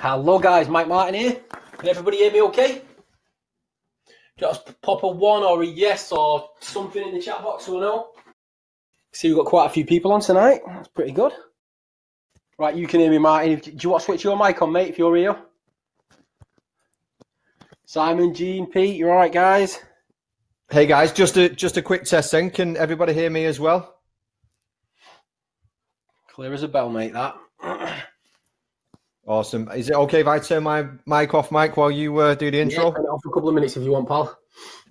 Hello guys, Mike Martin here. Can everybody hear me okay? Just pop a 1 or a yes or something in the chat box so I know. See, we've got quite a few people on tonight. That's pretty good. Right, you can hear me, Martin. Do you want to switch your mic on, mate, if you're here? Simon, Gene, Pete, you all right, guys? Hey guys, just a quick test then. Can everybody hear me as well? Clear as a bell, mate, that. Awesome. Is it okay if I turn my mic off, Mike, while you do the intro? Yeah, turn it off for a couple of minutes if you want, pal.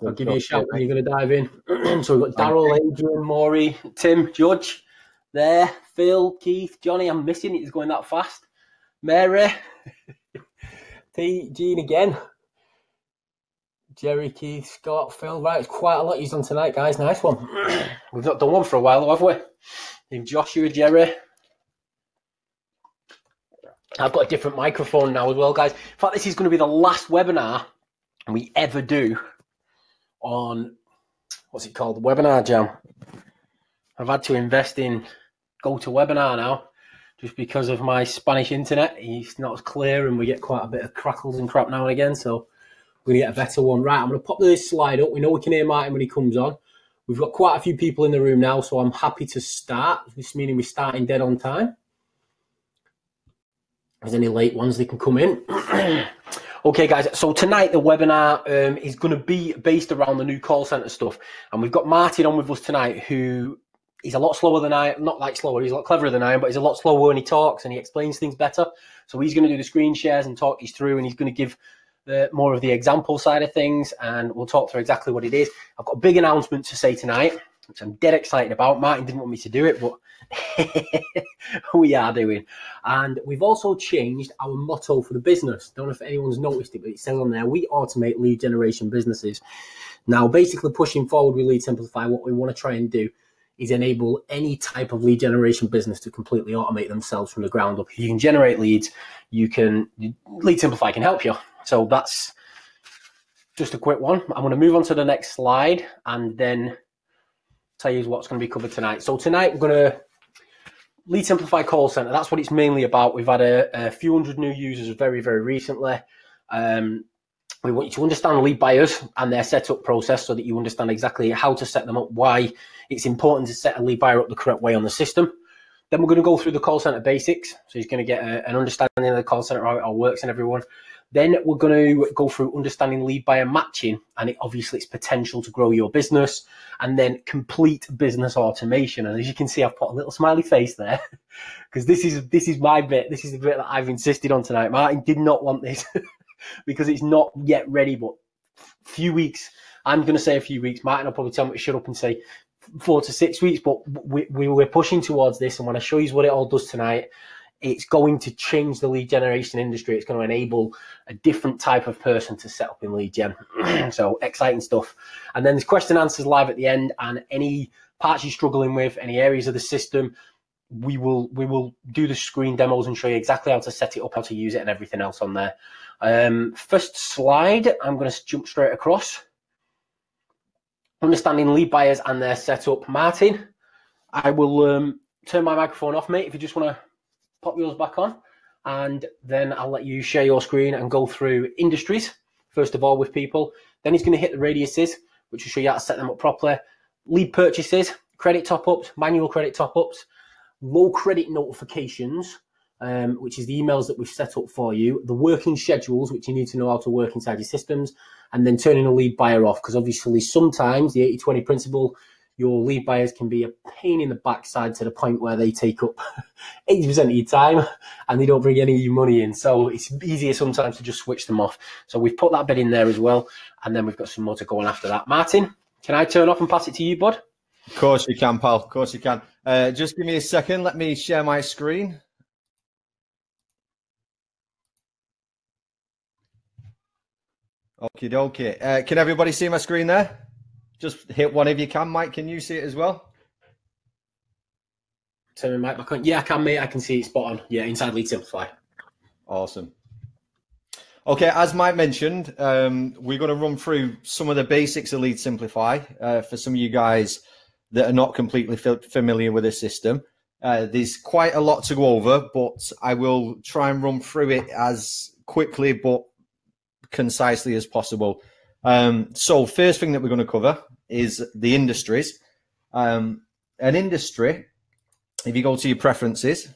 I'll give you a shout when you're going to dive in. So we've got Daryl, Adrian, Maury, Tim, Judge, there, Phil, Keith, Johnny. I'm missing it. He's going that fast. Mary, Pete, Gene again. Jerry, Keith, Scott, Phil. Right, it's quite a lot he's on tonight, guys. Nice one. We've not done one for a while, have we? Named Joshua, Jerry. I've got a different microphone now as well, guys. In fact, this is going to be the last webinar we ever do on, what's it called? The Webinar Jam. I've had to invest in GoToWebinar now just because of my Spanish internet. It's not as clear and we get quite a bit of crackles and crap now and again. So we're going to get a better one. Right, I'm going to pop this slide up. We know we can hear Martin when he comes on. We've got quite a few people in the room now, so I'm happy to start. This meaning we're starting dead on time. If there's any late ones, they can come in. Okay, guys, so tonight the webinar is going to be based around the new call center stuff. And we've got Martin on with us tonight, who is a lot slower than I am. Not like slower, he's a lot cleverer than I am, but he's a lot slower when he talks and he explains things better. So he's going to do the screen shares and talk you through, and he's going to give more of the example side of things, and we'll talk through exactly what it is. I've got a big announcement to say tonight, which I'm dead excited about. Martin didn't want me to do it, but we are doing. And we've also changed our motto for the business. Don't know if anyone's noticed it, but it says on there, we automate lead generation businesses. Now, basically pushing forward with Lead Simplify, what we want to try and do is enable any type of lead generation business to completely automate themselves from the ground up. If you can generate leads, Lead Simplify can help you. So that's just a quick one. I'm going to move on to the next slide and then tell you what's going to be covered tonight. So tonight we're going to Lead Simplify Call Center. That's what it's mainly about. We've had a few hundred new users very, very recently. We want you to understand lead buyers and their setup process so that you understand exactly how to set them up, why it's important to set a lead buyer up the correct way on the system. Then we're going to go through the call center basics. So he's going to get an understanding of the call center, how it all works and everyone. Then we're going to go through understanding lead buyer matching and obviously its potential to grow your business, and then complete business automation. And as you can see, I've put a little smiley face there because this is my bit. This is the bit that I've insisted on tonight. Martin did not want this because it's not yet ready, but few weeks. I'm going to say a few weeks. Martin will probably tell me to shut up and say 4 to 6 weeks, but we're pushing towards this. And when I show you what it all does tonight, it's going to change the lead generation industry. It's going to enable a different type of person to set up in lead gen. So exciting stuff. And then there's question and answers live at the end, and any parts you're struggling with, any areas of the system, we will do the screen demos and show you exactly how to set it up, how to use it, and everything else on there. First slide, I'm going to jump straight across. Understanding lead buyers and their setup. Martin, I will turn my microphone off, mate, if you just want to pop yours back on, and then I'll let you share your screen and go through industries, first of all, with people. Then he's going to hit the radiuses, which will show you how to set them up properly. Lead purchases, credit top-ups, manual credit top-ups, low credit notifications, which is the emails that we've set up for you, the working schedules, which you need to know how to work inside your systems, and then turning a lead buyer off, because obviously sometimes the 80-20 principle, your lead buyers can be a pain in the backside to the point where they take up 80% of your time and they don't bring any of your money in. So it's easier sometimes to just switch them off. So we've put that bit in there as well. And then we've got some more to go on after that. Martin, can I turn off and pass it to you, bud? Of course you can, pal. Of course you can. Just give me a second. Let me share my screen. Okie dokie. Can everybody see my screen there? Just hit one if you can. Mike, can you see it as well? Turn my mic back on. Yeah, I can, mate. I can see it spot on. Yeah, inside Lead Simplify. Awesome. Okay, as Mike mentioned, we're going to run through some of the basics of Lead Simplify for some of you guys that are not completely familiar with the system. There's quite a lot to go over, but I will try and run through it as quickly but concisely as possible. So first thing that we're going to cover is the industries. An industry, if you go to your preferences,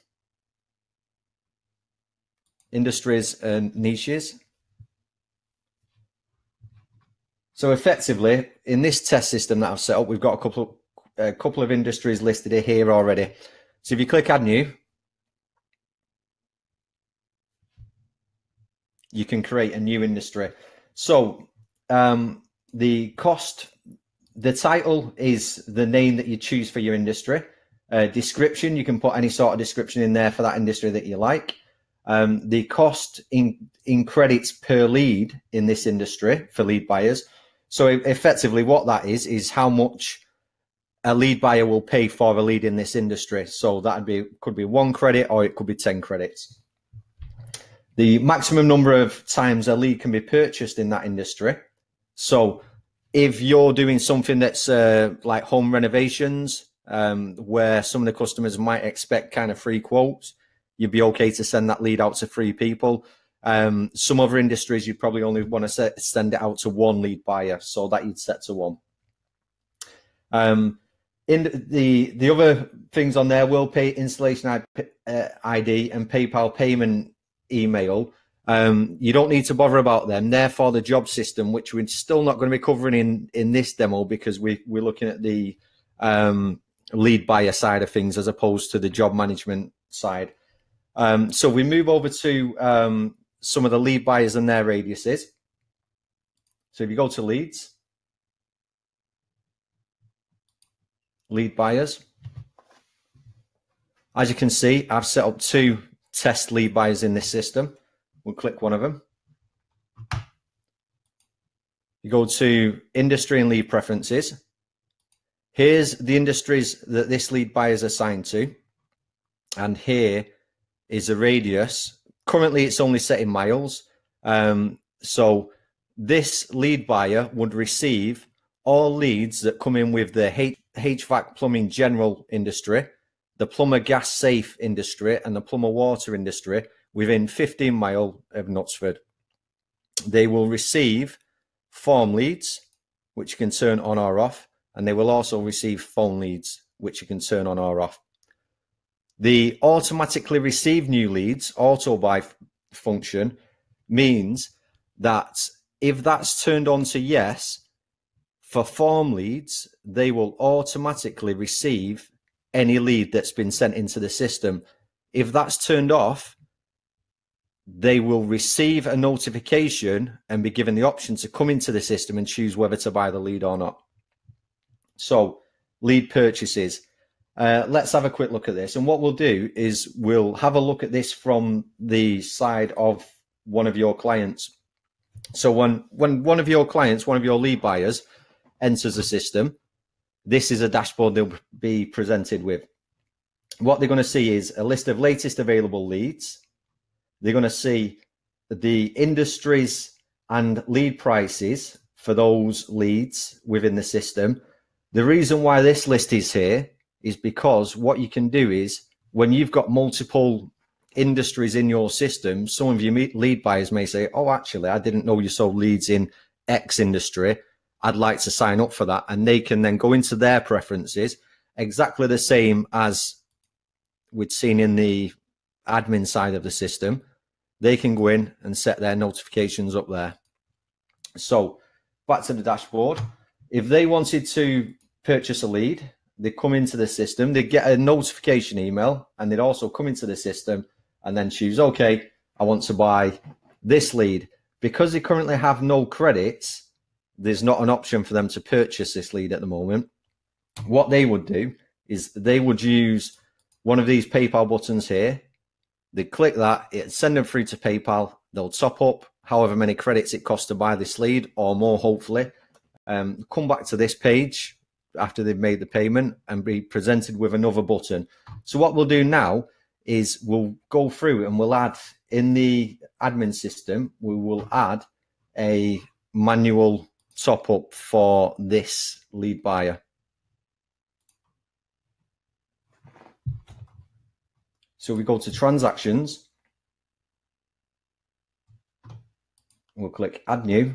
industries and niches. So effectively, in this test system that I've set up, we've got a couple of industries listed here already. So if you click Add New, you can create a new industry. So the cost, the title is the name that you choose for your industry. Description, you can put any sort of description in there for that industry that you like. The cost in credits per lead in this industry for lead buyers. So effectively what that is how much a lead buyer will pay for a lead in this industry. So that could be 1 credit or it could be 10 credits. The maximum number of times a lead can be purchased in that industry. So if you're doing something that's like home renovations, where some of the customers might expect kind of free quotes, you'd be okay to send that lead out to 3 people. Some other industries, you probably only want to send it out to 1 lead buyer, so that you'd set to 1. In the other things on there, will pay, installation ID, and PayPal payment email. You don't need to bother about them. Therefore, the job system, which we're still not going to be covering in this demo because we're looking at the lead buyer side of things as opposed to the job management side. So we move over to some of the lead buyers and their radiuses. So if you go to leads, lead buyers, as you can see, I've set up 2 test lead buyers in this system. We'll click one of them. You go to industry and lead preferences. Here's the industries that this lead buyer is assigned to. And here is a radius. Currently, it's only set in miles. So this lead buyer would receive all leads that come in with the HVAC plumbing general industry, the plumber gas safe industry, and the plumber water industry within 15 miles of Knutsford. They will receive form leads, which you can turn on or off, and they will also receive phone leads, which you can turn on or off. The automatically receive new leads, auto buy function, means that if that's turned on to yes, for form leads, they will automatically receive any lead that's been sent into the system. If that's turned off, they will receive a notification and be given the option to come into the system and choose whether to buy the lead or not. So, lead purchases. Let's have a quick look at this. And what we'll do is we'll have a look at this from the side of one of your clients. So when one of your clients, one of your lead buyers enters the system, this is a dashboard they'll be presented with. What they're going to see is a list of latest available leads. They're going to see the industries and lead prices for those leads within the system. The reason why this list is here is because what you can do is when you've got multiple industries in your system, some of your lead buyers may say, oh, actually, I didn't know you sold leads in X industry. I'd like to sign up for that. And they can then go into their preferences, exactly the same as we'd seen in the admin side of the system. They can go in and set their notifications up there. So back to the dashboard. If they wanted to purchase a lead, they come into the system, they get a notification email, and they'd also come into the system and then choose, okay, I want to buy this lead. Because they currently have no credits, there's not an option for them to purchase this lead at the moment. What they would do is they would use one of these PayPal buttons here. They click that, it'd send them through to PayPal. They'll top up however many credits it costs to buy this lead, or more, hopefully. Come back to this page after they've made the payment and be presented with another button. So what we'll do now is we'll go through and we'll add in the admin system, we will add a manual top up for this lead buyer. So we go to transactions. We'll click add new.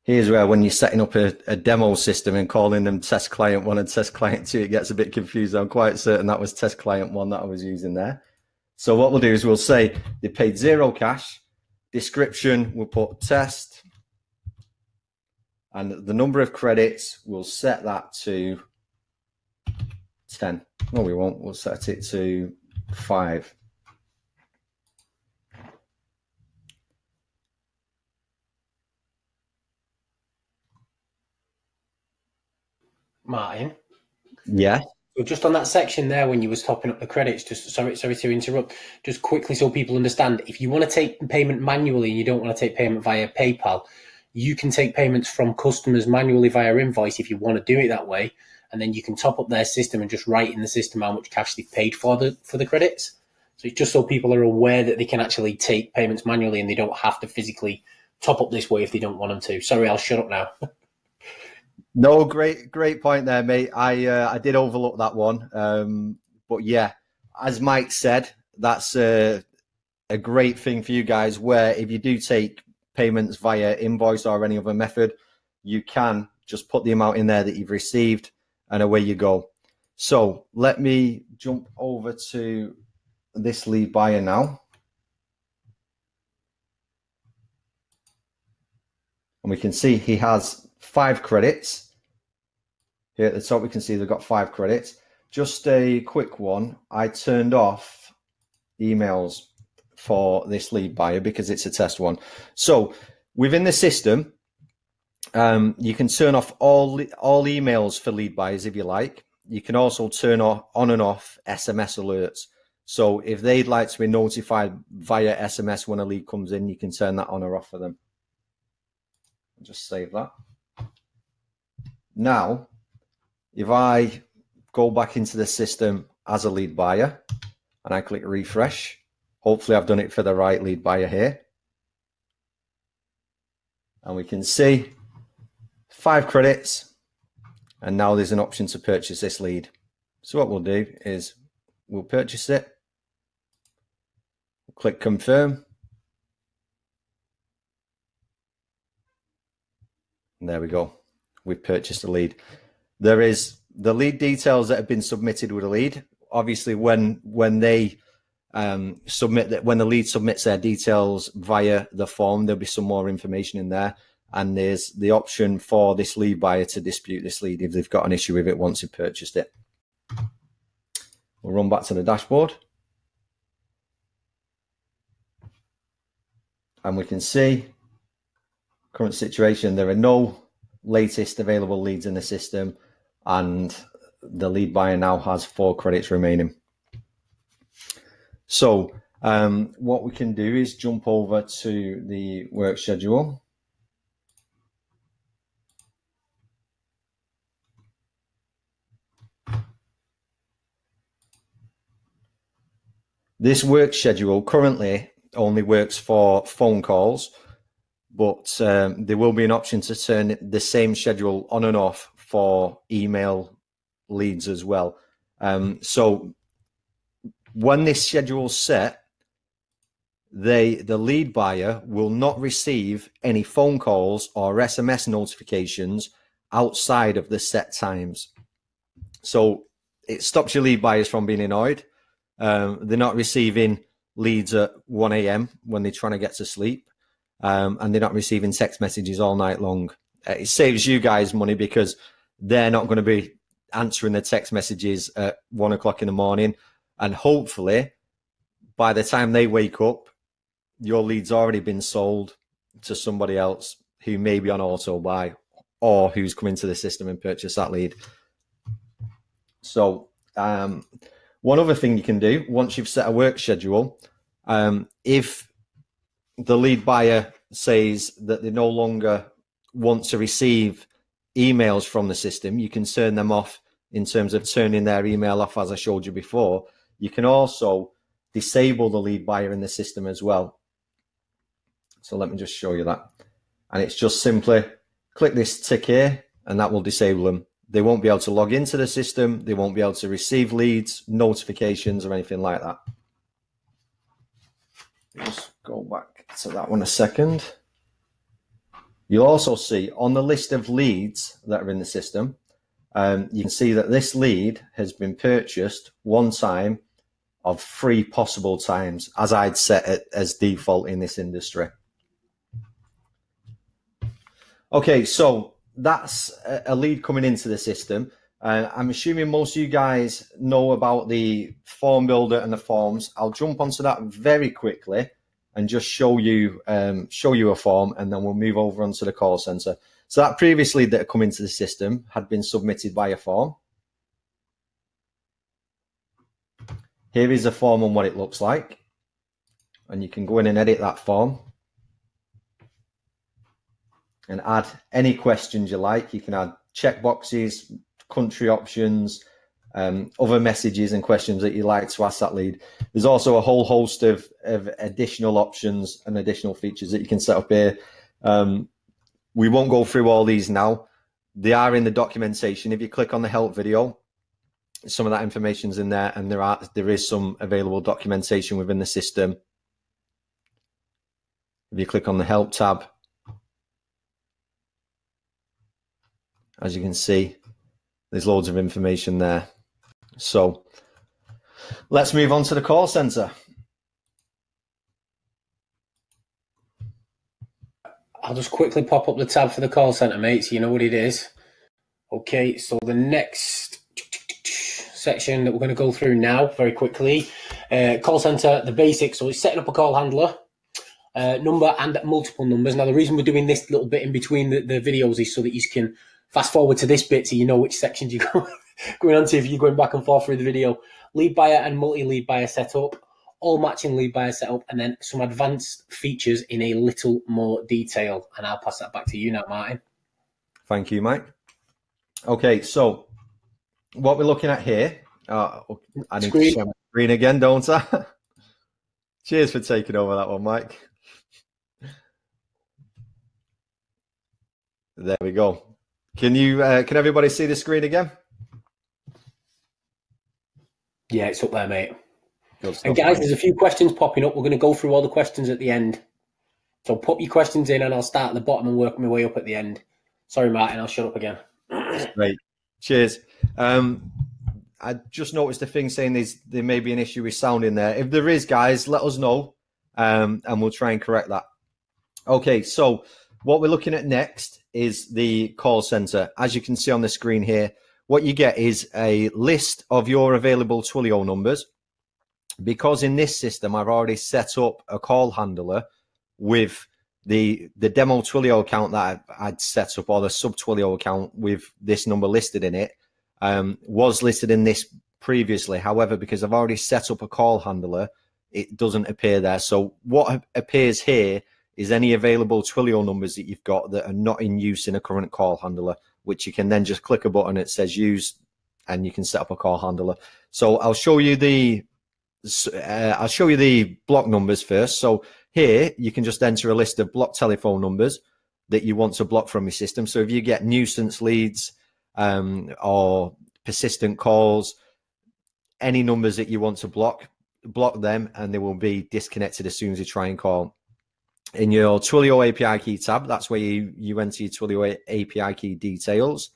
Here's where when you're setting up a demo system and calling them test client 1 and test client 2, it gets a bit confused. I'm quite certain that was test client 1 that I was using there. So what we'll do is we'll say they paid 0 cash. Description, we'll put test. And the number of credits, we'll set that to 10. No, we won't. We'll set it to 5. Martin? Yeah. So just on that section there, when you was topping up the credits, just sorry to interrupt, just quickly so people understand, if you want to take payment manually and you don't want to take payment via PayPal, you can take payments from customers manually via invoice if you want to do it that way, and then you can top up their system and just write in the system how much cash they've paid for the credits. So it's just so people are aware that they can actually take payments manually and they don't have to physically top up this way if they don't want them to. Sorry, I'll shut up now. No, great point there, mate. I did overlook that one, but yeah, as Mike said, that's a great thing for you guys. Where if you do take payments via invoice or any other method, you can just put the amount in there that you've received, and away you go. So let me jump over to this lead buyer now, and we can see he has 5 credits. Here at the top, we can see they've got 5 credits. Just a quick one. I turned off emails for this lead buyer because it's a test one. So within the system, you can turn off all emails for lead buyers if you like. You can also turn on and off SMS alerts. So if they'd like to be notified via SMS when a lead comes in, you can turn that on or off for them. Just save that. Now, if I go back into the system as a lead buyer and I click refresh, hopefully I've done it for the right lead buyer here. And we can see 5 credits. And now there's an option to purchase this lead. So what we'll do is we'll purchase it. We'll click confirm. And there we go. We've purchased the lead. There is the lead details that have been submitted with a lead. Obviously, when they submit that, when the lead submits their details via the form, there'll be some more information in there. And there's the option for this lead buyer to dispute this lead if they've got an issue with it once they've purchased it. We'll run back to the dashboard. And we can see current situation. There are no latest available leads in the system, and the lead buyer now has 4 credits remaining. So what we can do is jump over to the work schedule. This work schedule currently only works for phone calls, but there will be an option to turn the same schedule on and off for email leads as well. So when this schedule's set, the lead buyer will not receive any phone calls or SMS notifications outside of the set times. So it stops your lead buyers from being annoyed. They're not receiving leads at 1 a.m. when they're trying to get to sleep. And they're not receiving text messages all night long. It saves you guys money because they're not going to be answering the text messages at 1 o'clock in the morning. And hopefully, by the time they wake up, your lead's already been sold to somebody else who may be on auto buy or who's come into the system and purchased that lead. So one other thing you can do once you've set a work schedule, if the lead buyer says that they no longer want to receive emails from the system, you can turn them off in terms of turning their email off, as I showed you before. You can also disable the lead buyer in the system as well. So let me just show you that. And it's just simply click this tick here and that will disable them. they won't be able to log into the system. They won't be able to receive leads, notifications, or anything like that. Just go back to that one a second. You'll also see on the list of leads that are in the system, you can see that this lead has been purchased one time of 3 possible times, as I'd set it as default in this industry. Okay, so that's a lead coming into the system. I'm assuming most of you guys know about the form builder and the forms. I'll jump onto that very quickly and just show you a form, and then we'll move over onto the call center. So that previous lead that had come into the system had been submitted by a form. Here is a form and what it looks like. And you can go in and edit that form and add any questions you like. You can add checkboxes, country options, other messages and questions that you like to ask that lead. There's also a whole host of additional options and additional features that you can set up here. We won't go through all these now. They are in the documentation. If you click on the help video, some of that information's in there, and there is some available documentation within the system. If you click on the help tab, as you can see, there's loads of information there. So let's move on to the call center. I'll just quickly pop up the tab for the call center, mate, so you know what it is. Okay, so the next section that we're going to go through now very quickly, call center, the basics. So it's setting up a call handler, number and multiple numbers. Now the reason we're doing this little bit in between the videos is so that you can fast forward to this bit so you know which sections you're going on to if you're going back and forth through the video. Lead buyer and multi-lead buyer setup, all matching lead buyer setup, and then some advanced features in a little more detail. And I'll pass that back to you now, Martin. Thank you, Mike. Okay, so what we're looking at here, I need to share my screen again, don't I? Cheers for taking over that one, Mike. There we go. Can everybody see the screen again? Yeah, it's up there, mate. And guys, there's a few questions popping up. We're going to go through all the questions at the end. So put your questions in and I'll start at the bottom and work my way up at the end. Sorry, Martin, I'll shut up again. Great. Cheers. I just noticed a thing saying there may be an issue with sound in there. If there is, guys, let us know and we'll try and correct that. Okay, so what we're looking at next is the call center. As you can see on the screen here, what you get is a list of your available Twilio numbers. Because in this system, I've already set up a call handler with the demo Twilio account that I'd set up, or the sub Twilio account with this number listed in it, was listed in this previously. However, because I've already set up a call handler, it doesn't appear there. So what appears here is any available Twilio numbers that you've got that are not in use in a current call handler, which you can then just click a button, it says use, and you can set up a call handler. So I'll show you the block numbers first. So here you can just enter a list of block telephone numbers that you want to block from your system. So if you get nuisance leads or persistent calls, any numbers that you want to block them, and they will be disconnected as soon as you try and call. In your Twilio API key tab, that's where you enter your Twilio API key details.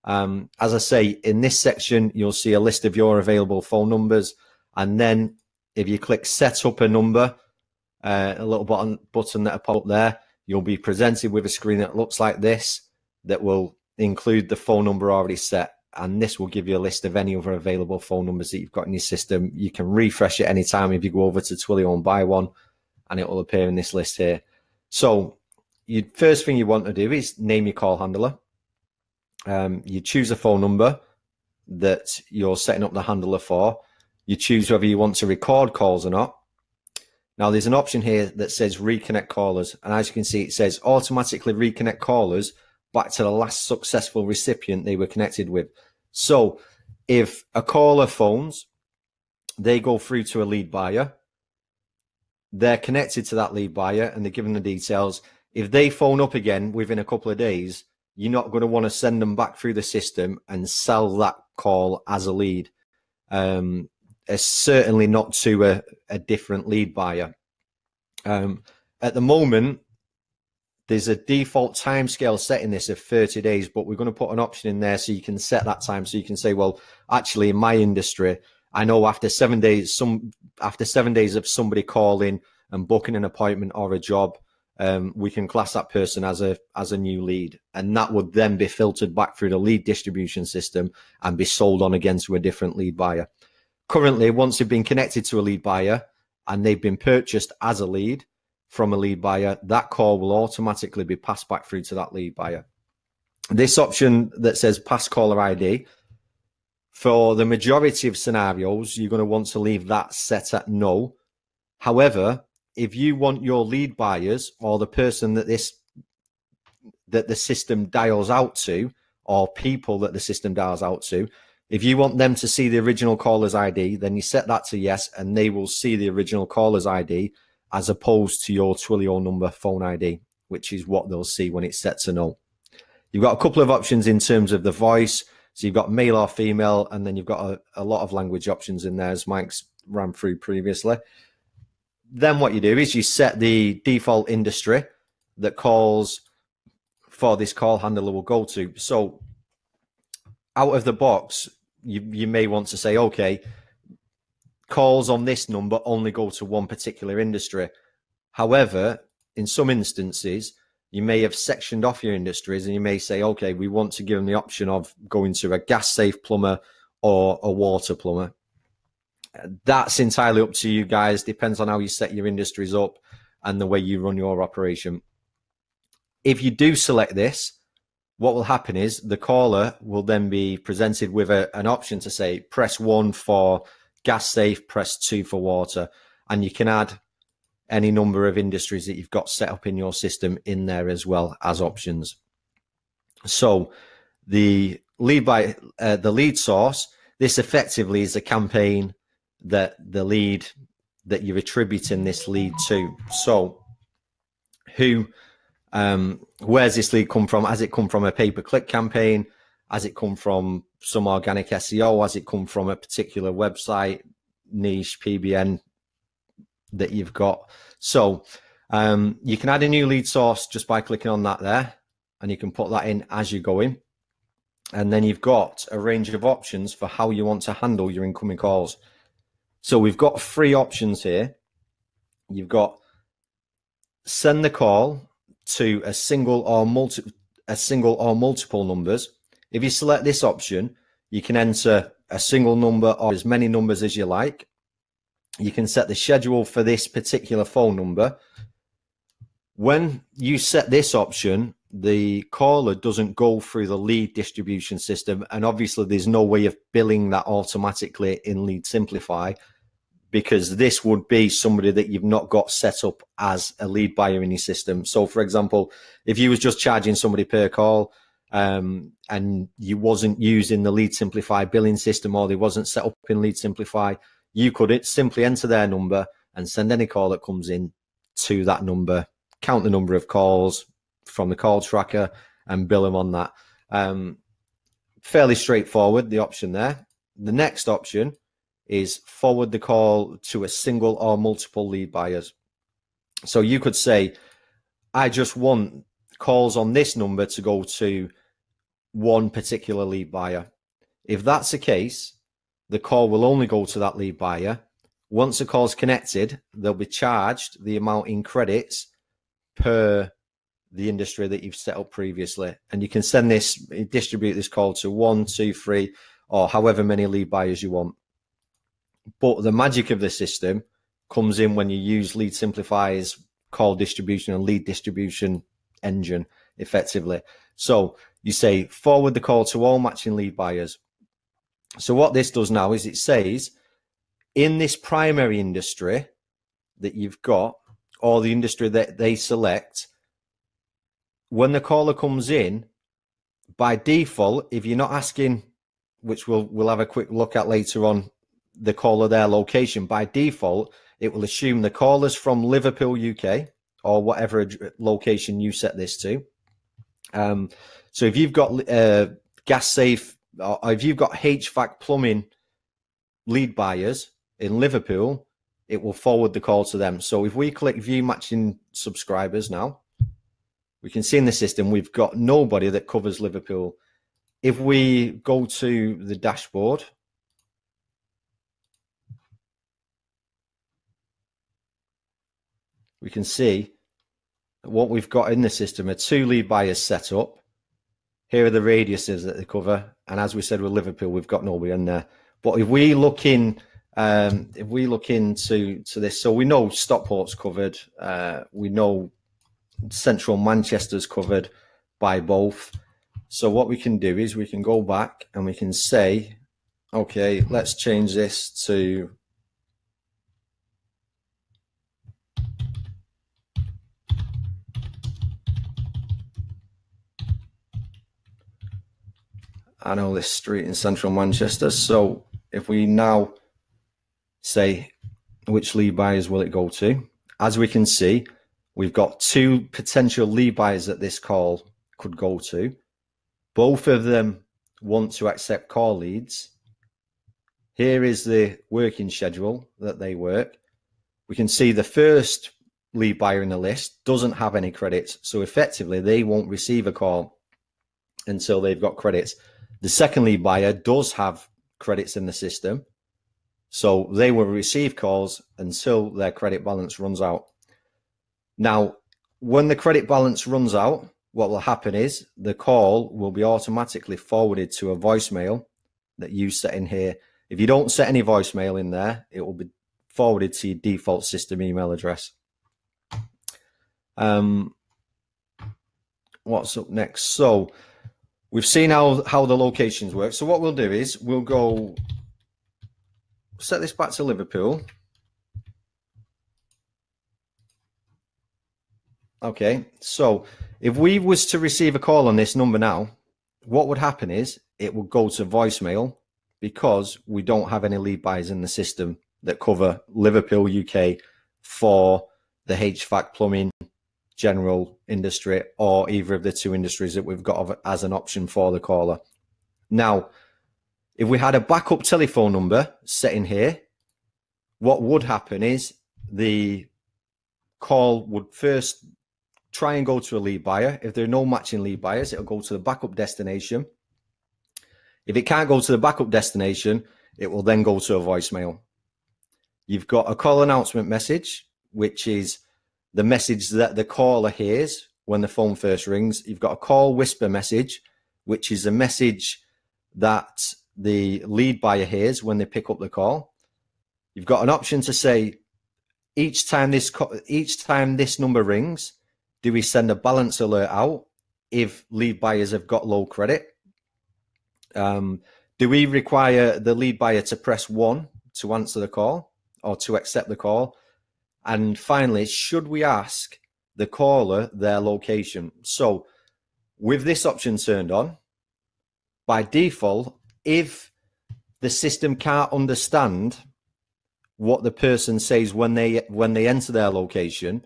As I say, in this section, you'll see a list of your available phone numbers. And then if you click set up a number, a little button that'll pop up there, you'll be presented with a screen that looks like this that will include the phone number already set. And this will give you a list of any other available phone numbers that you've got in your system. You can refresh it anytime if you go over to Twilio and buy one, and it will appear in this list here. So first thing you want to do is name your call handler. You choose a phone number that you're setting up the handler for. You choose whether you want to record calls or not. Now, there's an option here that says reconnect callers. And as you can see, it says automatically reconnect callers back to the last successful recipient they were connected with. So if a caller phones, they go through to a lead buyer. They're connected to that lead buyer and they're given the details. If they phone up again within a couple of days, you're not going to want to send them back through the system and sell that call as a lead. It's certainly not to a different lead buyer. At the moment, there's a default timescale set in this of 30 days, but we're going to put an option in there so you can set that time. So you can say, well, actually, in my industry, I know after 7 days, after 7 days of somebody calling and booking an appointment or a job, we can class that person as a new lead, and that would then be filtered back through the lead distribution system and be sold on again to a different lead buyer. Currently, once they've been connected to a lead buyer and they've been purchased as a lead from a lead buyer, that call will automatically be passed back through to that lead buyer. This option that says pass caller ID, for the majority of scenarios, you're going to want to leave that set at no. However, if you want your lead buyers or the person that the system dials out to, or people that the system dials out to, if you want them to see the original caller's ID, then you set that to yes, and they will see the original caller's ID as opposed to your Twilio number phone ID, which is what they'll see when it's set to no. You've got a couple of options in terms of the voice. So you've got male or female, and then you've got a lot of language options in there, as Mike's ran through previously. Then what you do is you set the default industry that calls for this call handler will go to. So out of the box, you may want to say, okay, calls on this number only go to one particular industry. However, in some instances, you may have sectioned off your industries, and you may say, okay, we want to give them the option of going to a gas safe plumber or a water plumber. That's entirely up to you guys. Depends on how you set your industries up and the way you run your operation. If you do select this, what will happen is the caller will then be presented with an option to say, press 1 for gas safe, press 2 for water. And you can add any number of industries that you've got set up in your system in there as well as options. So the lead source, this effectively is a campaign that the lead that you're attributing this lead to. So where's this lead come from? Has it come from a pay-per-click campaign? Has it come from some organic SEO? Has it come from a particular website, niche, PBN that you've got? So you can add a new lead source just by clicking on that there, and you can put that in as you're going. And then you've got a range of options for how you want to handle your incoming calls. So we've got 3 options here. You've got send the call to a single or multiple numbers. If you select this option, you can enter a single number or as many numbers as you like. You can set the schedule for this particular phone number. When you set this option, the caller doesn't go through the lead distribution system, and obviously there's no way of billing that automatically in Lead Simplify, because this would be somebody that you've not got set up as a lead buyer in your system. So for example, if you was just charging somebody per call and you wasn't using the Lead Simplify billing system, or they wasn't set up in Lead Simplify, you could simply enter their number and send any call that comes in to that number, count the number of calls from the call tracker and bill them on that. Fairly straightforward, the option there. The next option is forward the call to a single or multiple lead buyers. So you could say, I just want calls on this number to go to one particular lead buyer. If that's the case, the call will only go to that lead buyer. Once the call's connected, they'll be charged the amount in credits per the industry that you've set up previously. And you can distribute this call to 1, 2, 3, or however many lead buyers you want. But the magic of the system comes in when you use Lead Simplify's call distribution and lead distribution engine effectively. So you say forward the call to all matching lead buyers. So what this does now is it says in this primary industry that you've got, or the industry that they select, when the caller comes in, by default, if you're not asking, which we'll have a quick look at later on, the caller their location, by default it will assume the caller's from Liverpool, UK, or whatever location you set this to. So if you've got gas safe, or if you've got HVAC plumbing lead buyers in Liverpool, it will forward the call to them. So if we click view matching subscribers now, we can see in the system we've got nobody that covers Liverpool. If we go to the dashboard, we can see what we've got in the system are 2 lead buyers set up. Here are the radiuses that they cover, and as we said with Liverpool, we've got nobody in there. But if we look into this, so we know Stockport's covered, we know Central Manchester's covered by both. So what we can do is we can go back and we can say, okay, let's change this to I know this street in Central Manchester. So if we now say which lead buyers will it go to, as we can see, we've got 2 potential lead buyers that this call could go to. Both of them want to accept call leads. Here is the working schedule that they work. We can see the first lead buyer in the list doesn't have any credits. So effectively, they won't receive a call until they've got credits. The second lead buyer does have credits in the system. So they will receive calls until their credit balance runs out. Now, when the credit balance runs out, what will happen is the call will be automatically forwarded to a voicemail that you set in here. If you don't set any voicemail in there, it will be forwarded to your default system email address. What's up next? So we've seen how the locations work. So what we'll do is we'll go set this back to Liverpool. Okay, so if we was to receive a call on this number now, what would happen is it would go to voicemail because we don't have any lead buyers in the system that cover Liverpool, UK for the HVAC, plumbing, general industry, or either of the 2 industries that we've got as an option for the caller. Now, if we had a backup telephone number set in here, what would happen is the call would first try and go to a lead buyer. If there are no matching lead buyers, it'll go to the backup destination. If it can't go to the backup destination, it will then go to a voicemail. You've got a call announcement message, which is the message that the caller hears when the phone first rings. You've got a call whisper message, which is a message that the lead buyer hears when they pick up the call. You've got an option to say, each time this number rings, do we send a balance alert out if lead buyers have got low credit? Do we require the lead buyer to press 1 to answer the call or to accept the call? And finally, should we ask the caller their location? So with this option turned on, by default, if the system can't understand what the person says when they enter their location,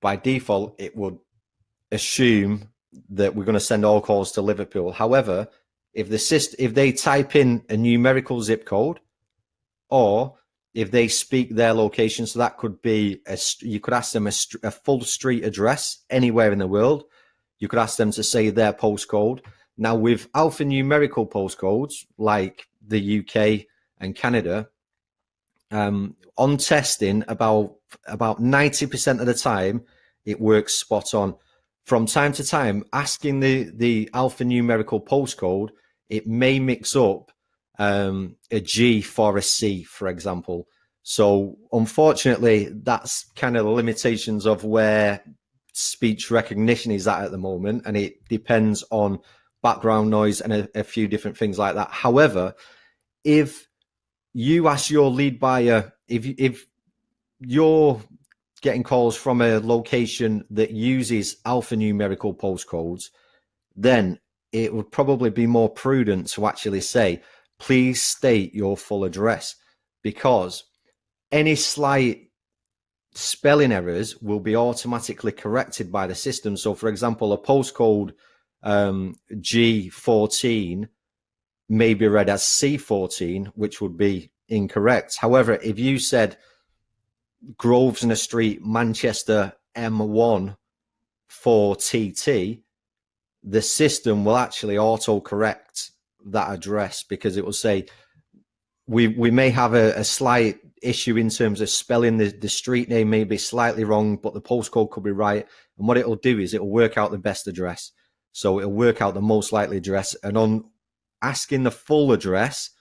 by default, it would assume that we're going to send all calls to Liverpool. However, if they type in a numerical zip code, or if they speak their location, so that could be you could ask them a full street address anywhere in the world. You could ask them to say their postcode. Now, with alphanumerical postcodes like the UK and Canada, on testing, about 90% of the time, it works spot on. From time to time, asking the alphanumerical postcode, it may mix up a G for a C, for example. So unfortunately, that's kind of the limitations of where speech recognition is at the moment, and it depends on background noise and a few different things like that. However, if you ask your lead buyer, if you're getting calls from a location that uses alphanumerical postcodes, then it would probably be more prudent to actually say, please state your full address, because any slight spelling errors will be automatically corrected by the system. So, for example, a postcode G14 may be read as C14, which would be incorrect. However, if you said Grosvenor Street, Manchester, M1 4TT, the system will actually auto-correct that address, because it will say we may have a slight issue in terms of spelling. The street name may be slightly wrong, but the postcode could be right. And what it'll do is it'll work out the best address. So it'll work out the most likely address. And on asking the full address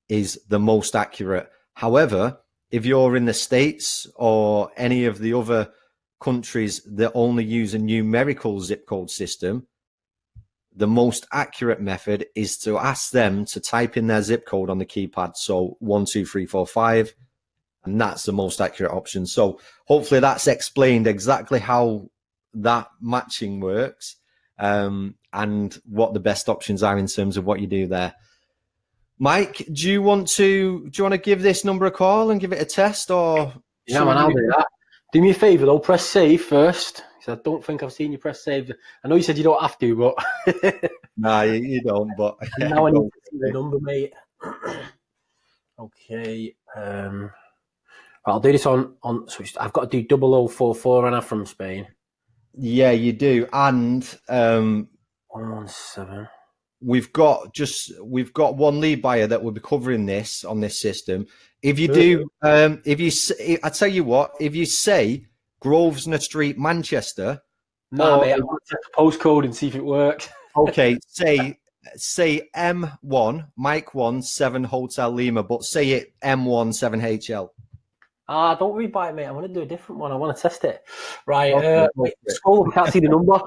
is the most accurate. However, if you're in the States or any of the other countries that only use a numerical zip code system, the most accurate method is to ask them to type in their zip code on the keypad. So 12345, and that's the most accurate option. So hopefully that's explained exactly how that matching works, and what the best options are in terms of what you do there. Mike, do you want to give this number a call and give it a test, or? Yeah, man, I'll do that. Do me a favour though, press save first. I don't think I've seen you press save. I know you said you don't have to, but nah, you don't. But now I need to see the number, mate. Okay, I'll do this on. So I've got to do 0044, and I'm from Spain. Yeah, you do, and 117. We've got one lead buyer that will be covering this on this system. If you do, I tell you what, if you say Grosvenor Street, Manchester. No, mate, I'm going to check the postcode and see if it works. Okay, say M1, Mike 1, 7 Hotel Lima, but say it M1, 7 HL. Don't worry about it, mate. I want to do a different one. I want to test it. Right, wait, scroll. I can't see the number.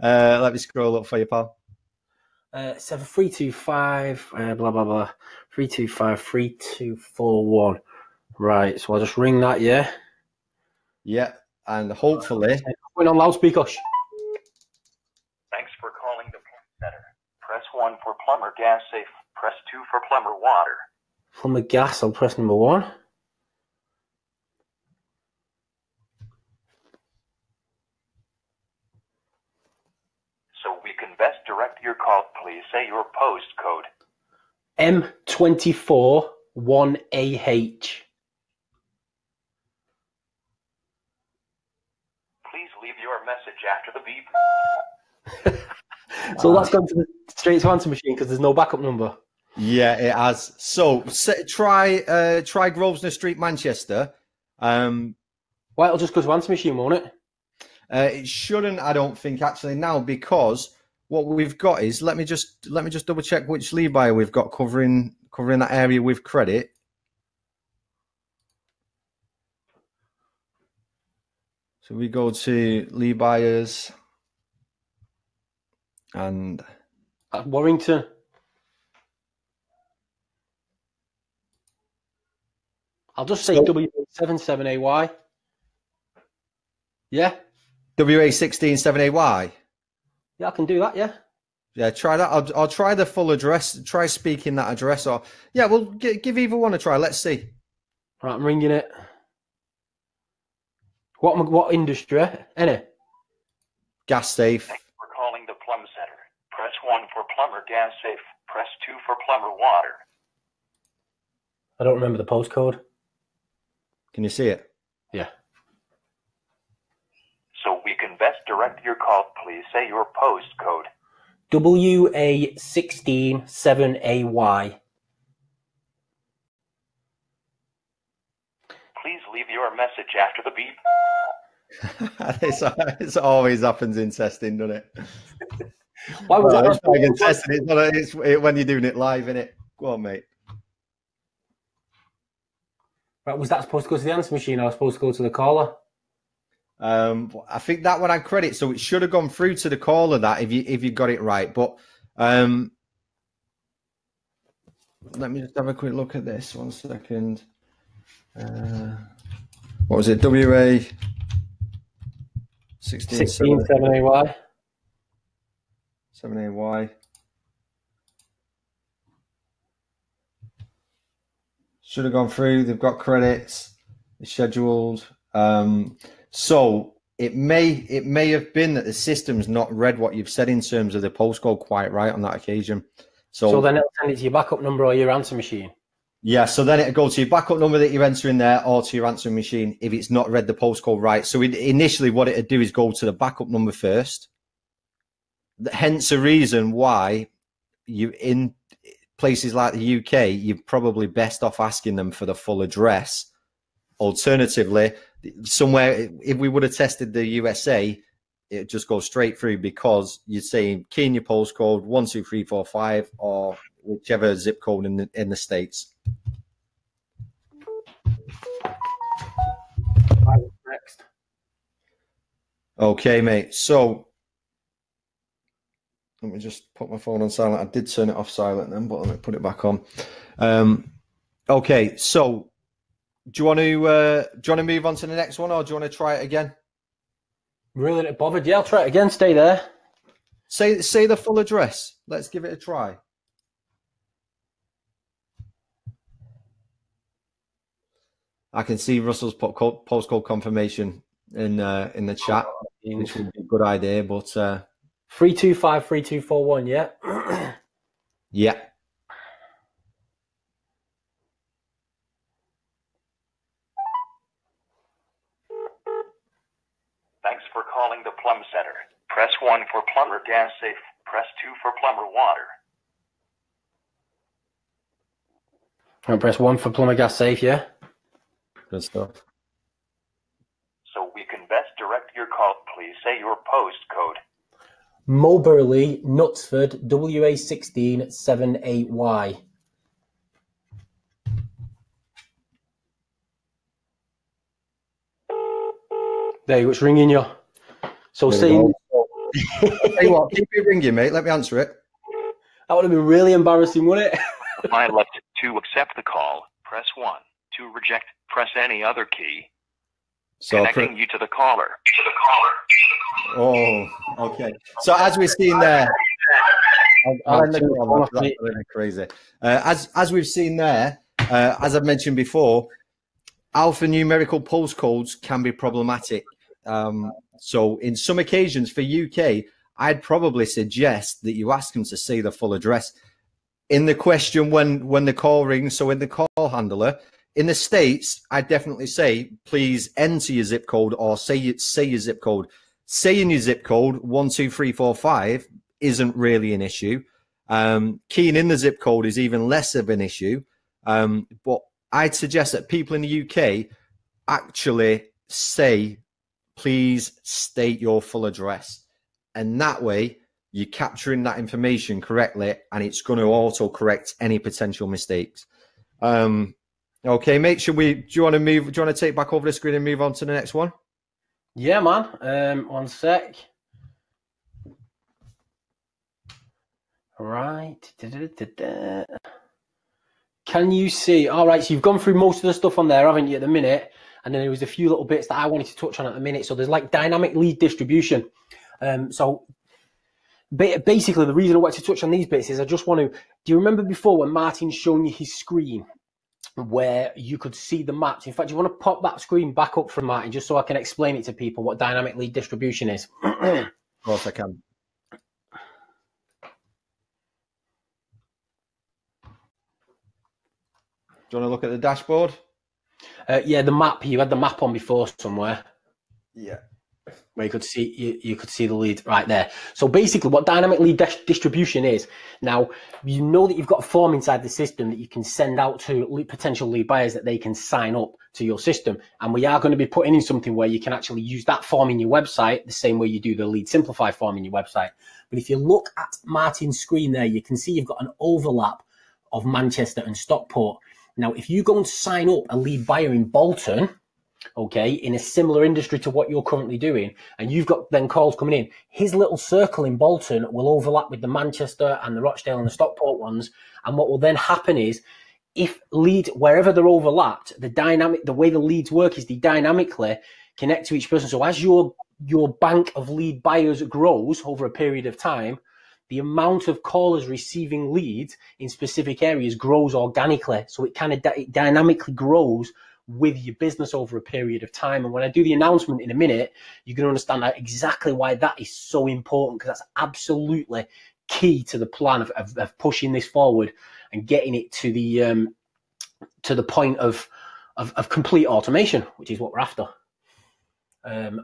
Let me scroll up for you, pal. 7325, blah, blah, blah. 325 3241. Right, so I'll just ring that, yeah? Yeah, and hopefully... Going on loudspeaker. Thanks for calling the Plumb Center. Press 1 for plumber gas safe. Press 2 for plumber water. Plumber gas, I'll press number 1. So we can best direct your call, please say your postcode. M24 1AH. Please leave your message after the beep. So that's gone straight to answer machine because there's no backup number. Yeah, it has. So try Grosvenor Street, Manchester. Well, it'll just go to answer machine, won't it? It shouldn't, I don't think, actually now, because what we've got is let me just double check which lead buyer we've got covering that area with credit. So we go to lead buyers and At Warrington. I'll just say W77AY. Yeah? WA16 7AY. Yeah, I can do that, yeah. Yeah, try that. I'll try the full address. Try speaking that address, or yeah, we'll give either one a try. Let's see. Right, I'm ringing it. What industry? Any? Gas safe. Thanks for calling the Plumb Center. Press 1 for plumber gas safe. Press 2 for plumber water. I don't remember the postcode. Can you see it? Yeah. So we can best direct your call, please say your postcode. WA16 7AY. Please leave your message after the beep. It always happens in testing, doesn't it? Why was that? Testing? It's when you're doing it live, isn't it? Go on, mate. Right, was that supposed to go to the answer machine or was supposed to go to the caller? I think that one had credit, so it should have gone through to the caller. That if you got it right, but let me just have a quick look at this. 1 second. What was it? WA 16 7AY. 7AY. Should have gone through. They've got credits. It's scheduled. So it may have been that the system's not read what you've said in terms of the postcode quite right on that occasion. So then it'll send it to your backup number or your answer machine. Yeah, so then it'll go to your backup number that you're entering there or to your answering machine if it's not read the postcode right. So initially what it'd do is go to the backup number first. Hence the reason why you in places like the UK, you're probably best off asking them for the full address. Alternatively, somewhere, if we would have tested the USA, it just goes straight through because you're saying key in your postcode 12345 or whichever zip code in the States. Next. Okay, mate. So let me just put my phone on silent. I did turn it off silent then, but let me put it back on. Okay, so do you want to move on to the next one, or do you want to try it again? Really not bothered? Yeah, I'll try it again. Stay there. Say the full address. Let's give it a try. I can see Russell's put postcode confirmation in the chat, which would be a good idea. But 325 3241. Yeah. Yeah. Thanks for calling the Plum Center. Press 1 for plumber gas safe. Press 2 for plumber water. And press 1 for plumber gas safe. Yeah. Good stuff. So we can best direct your call, please say your postcode. Moberly, Knutsford, WA16 7AY. There you go, it's ringing you. So saying, Hey, what? Keep it ringing, mate. Let me answer it. That would have been really embarrassing, wouldn't it? I left to accept the call. Press 1. To reject, press any other key. So Connecting you to the caller. Oh, okay. So as we've seen there, that's crazy. As we've seen there, as I've mentioned before, alphanumerical postcodes can be problematic. So in some occasions for UK, I'd probably suggest that you ask them to say the full address in the question when the call rings. So in the call handler. In the States, I'd definitely say, please enter your zip code or say your zip code. Saying your zip code, 12345, isn't really an issue. Keying in the zip code is even less of an issue. But I'd suggest that people in the UK actually say, please state your full address. And that way, you're capturing that information correctly, and it's going to auto-correct any potential mistakes. Okay, mate, do you want to take back over the screen and move on to the next one? Yeah, man. One sec. Right. Can you see? All right, so you've gone through most of the stuff on there, haven't you, at the minute? And then there was a few little bits that I wanted to touch on at the minute. So there's like dynamic lead distribution. So basically, the reason I wanted to touch on these bits is I just want to. Do you remember before when Martin's shown you his screen where you could see the maps? In fact, you want to pop that screen back up for Martin just so I can explain it to people what dynamic lead distribution is. Of course I can. Do you want to look at the dashboard? Yeah, the map. You had the map on before somewhere. Yeah. Where you could see the lead right there. So basically what dynamic lead distribution is, now you know that you've got a form inside the system that you can send out to potential lead buyers that they can sign up to your system. And we are going to be putting in something where you can actually use that form in your website the same way you do the Lead Simplify form in your website. But if you look at Martin's screen there, you can see you've got an overlap of Manchester and Stockport. Now, if you go and sign up a lead buyer in Bolton, okay, in a similar industry to what you're currently doing, and you've got then calls coming in, his little circle in Bolton will overlap with the Manchester and the Rochdale and the Stockport ones. And what will then happen is, if leads, wherever they're overlapped, the way the leads work is they dynamically connect to each person. So as your bank of lead buyers grows over a period of time, the amount of callers receiving leads in specific areas grows organically. So it kind of dynamically grows with your business over a period of time. And when I do the announcement in a minute, you're going to understand exactly why that is so important, because that's absolutely key to the plan of pushing this forward and getting it to the point of complete automation, which is what we're after.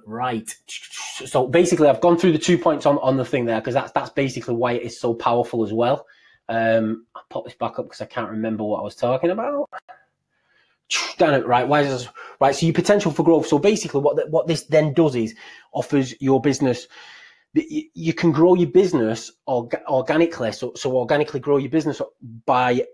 Right. So basically, I've gone through the 2 points on the thing there, because that's basically why it is so powerful as well. I'll pop this back up because I can't remember what I was talking about. Damn it, right. Why is this? Right. So your potential for growth. So basically, what this then does is offers your business. You can grow your business organically. So organically grow your business by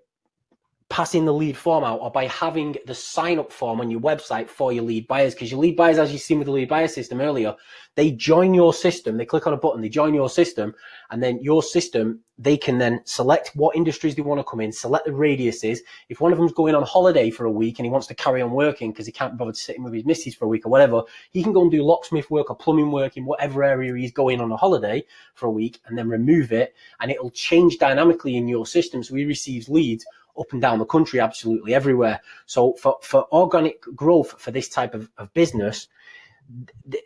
passing the lead form out, or by having the sign up form on your website for your lead buyers. Because your lead buyers, as you've seen with the lead buyer system earlier, they join your system, they click on a button, they join your system, and then your system, they can then select what industries they want to come in, select the radiuses. If one of them's going on holiday for a week and he wants to carry on working because he can't bother sitting with his missus for a week or whatever, he can go and do locksmith work or plumbing work in whatever area he's going on a holiday for a week, and then remove it, and it'll change dynamically in your system. So he receives leads up and down the country, absolutely everywhere. So for organic growth for this type of business,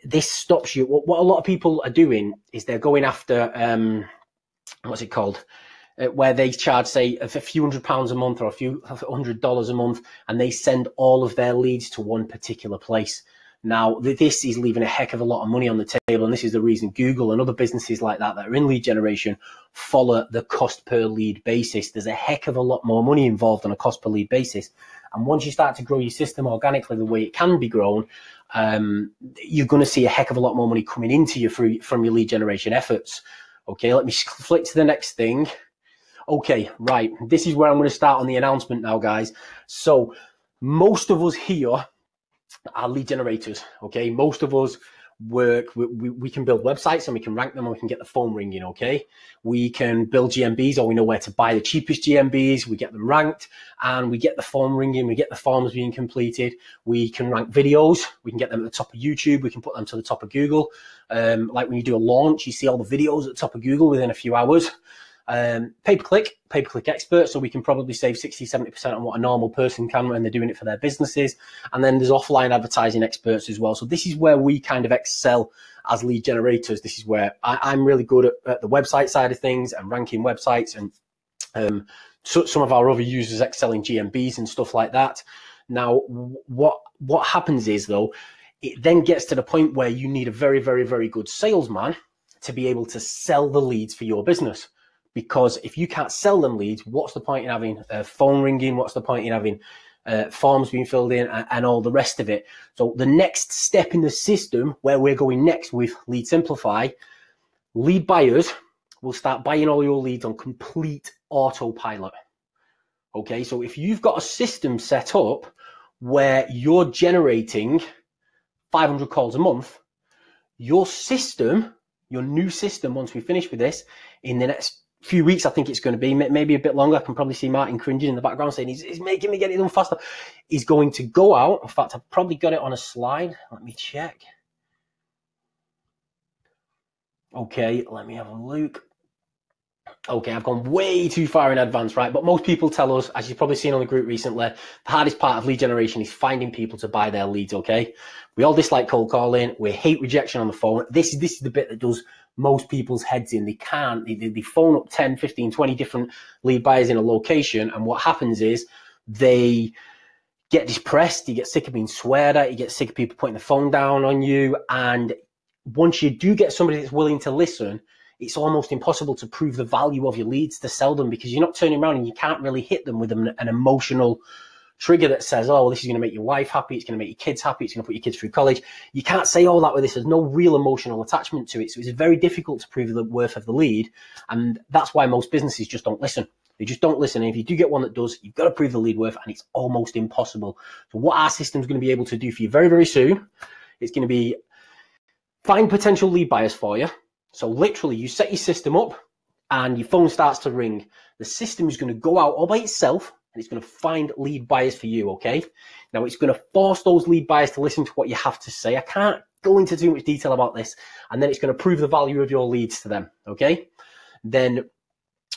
this stops you. What a lot of people are doing is they're going after, what's it called? Where they charge, say, a few £100 a month or a few $100 a month, and they send all of their leads to one particular place. Now, this is leaving a heck of a lot of money on the table, and this is the reason Google and other businesses like that are in lead generation follow the cost per lead basis. There's a heck of a lot more money involved on a cost per lead basis. And once you start to grow your system organically the way it can be grown, you're going to see a heck of a lot more money coming into you from your lead generation efforts. Okay, let me flick to the next thing. Okay, right. This is where I'm going to start on the announcement now, guys. So most of us here are lead generators. Okay, most of us work, we can build websites and we can rank them, and we can get the phone ringing. Okay, we can build GMBs, or we know where to buy the cheapest GMBs, we get them ranked, and we get the phone ringing, we get the forms being completed. We can rank videos, we can get them at the top of YouTube, we can put them to the top of Google. Like when you do a launch, you see all the videos at the top of Google within a few hours. Pay-per-click expert, so we can probably save 60-70% on what a normal person can when they're doing it for their businesses. And then there's offline advertising experts as well. So this is where we kind of excel as lead generators. This is where I'm really good at the website side of things and ranking websites, and so some of our other users excel in GMBs and stuff like that. Now, what happens is, though, it then gets to the point where you need a very, very, very good salesman to be able to sell the leads for your business. Because if you can't sell them leads, what's the point in having a phone ringing? What's the point in having forms being filled in and all the rest of it? So the next step in the system where we're going next with Lead Simplify, lead buyers will start buying all your leads on complete autopilot. Okay, so if you've got a system set up where you're generating 500 calls a month, your system, your new system, once we finish with this, in the next few weeks, I think it's going to be, maybe a bit longer. I can probably see Martin cringing in the background saying he's making me get it done faster. He's going to go out. In fact, I've probably got it on a slide. Let me check. Okay, let me have a look. Okay, I've gone way too far in advance, right? But most people tell us, as you've probably seen on the group recently, the hardest part of lead generation is finding people to buy their leads, okay? We all dislike cold calling. We hate rejection on the phone. This is the bit that does most people's heads in. They can't. They phone up 10, 15, 20 different lead buyers in a location, and what happens is they get depressed, you get sick of being sweared at, you get sick of people putting the phone down on you, and once you do get somebody that's willing to listen, it's almost impossible to prove the value of your leads to sell them, because you're not turning around and you can't really hit them with an emotional trigger that says, oh, this is going to make your wife happy, it's going to make your kids happy, it's going to put your kids through college. You can't say all that with this. There's no real emotional attachment to it. So it's very difficult to prove the worth of the lead. And that's why most businesses just don't listen. They just don't listen. And if you do get one that does, you've got to prove the lead worth, and it's almost impossible. So what our system is going to be able to do for you very, very soon, it's going to be find potential lead buyers for you. So literally you set your system up and your phone starts to ring. The system is going to go out all by itself, and it's going to find lead buyers for you, okay? Now, it's going to force those lead buyers to listen to what you have to say. I can't go into too much detail about this. And then it's going to prove the value of your leads to them, okay? Then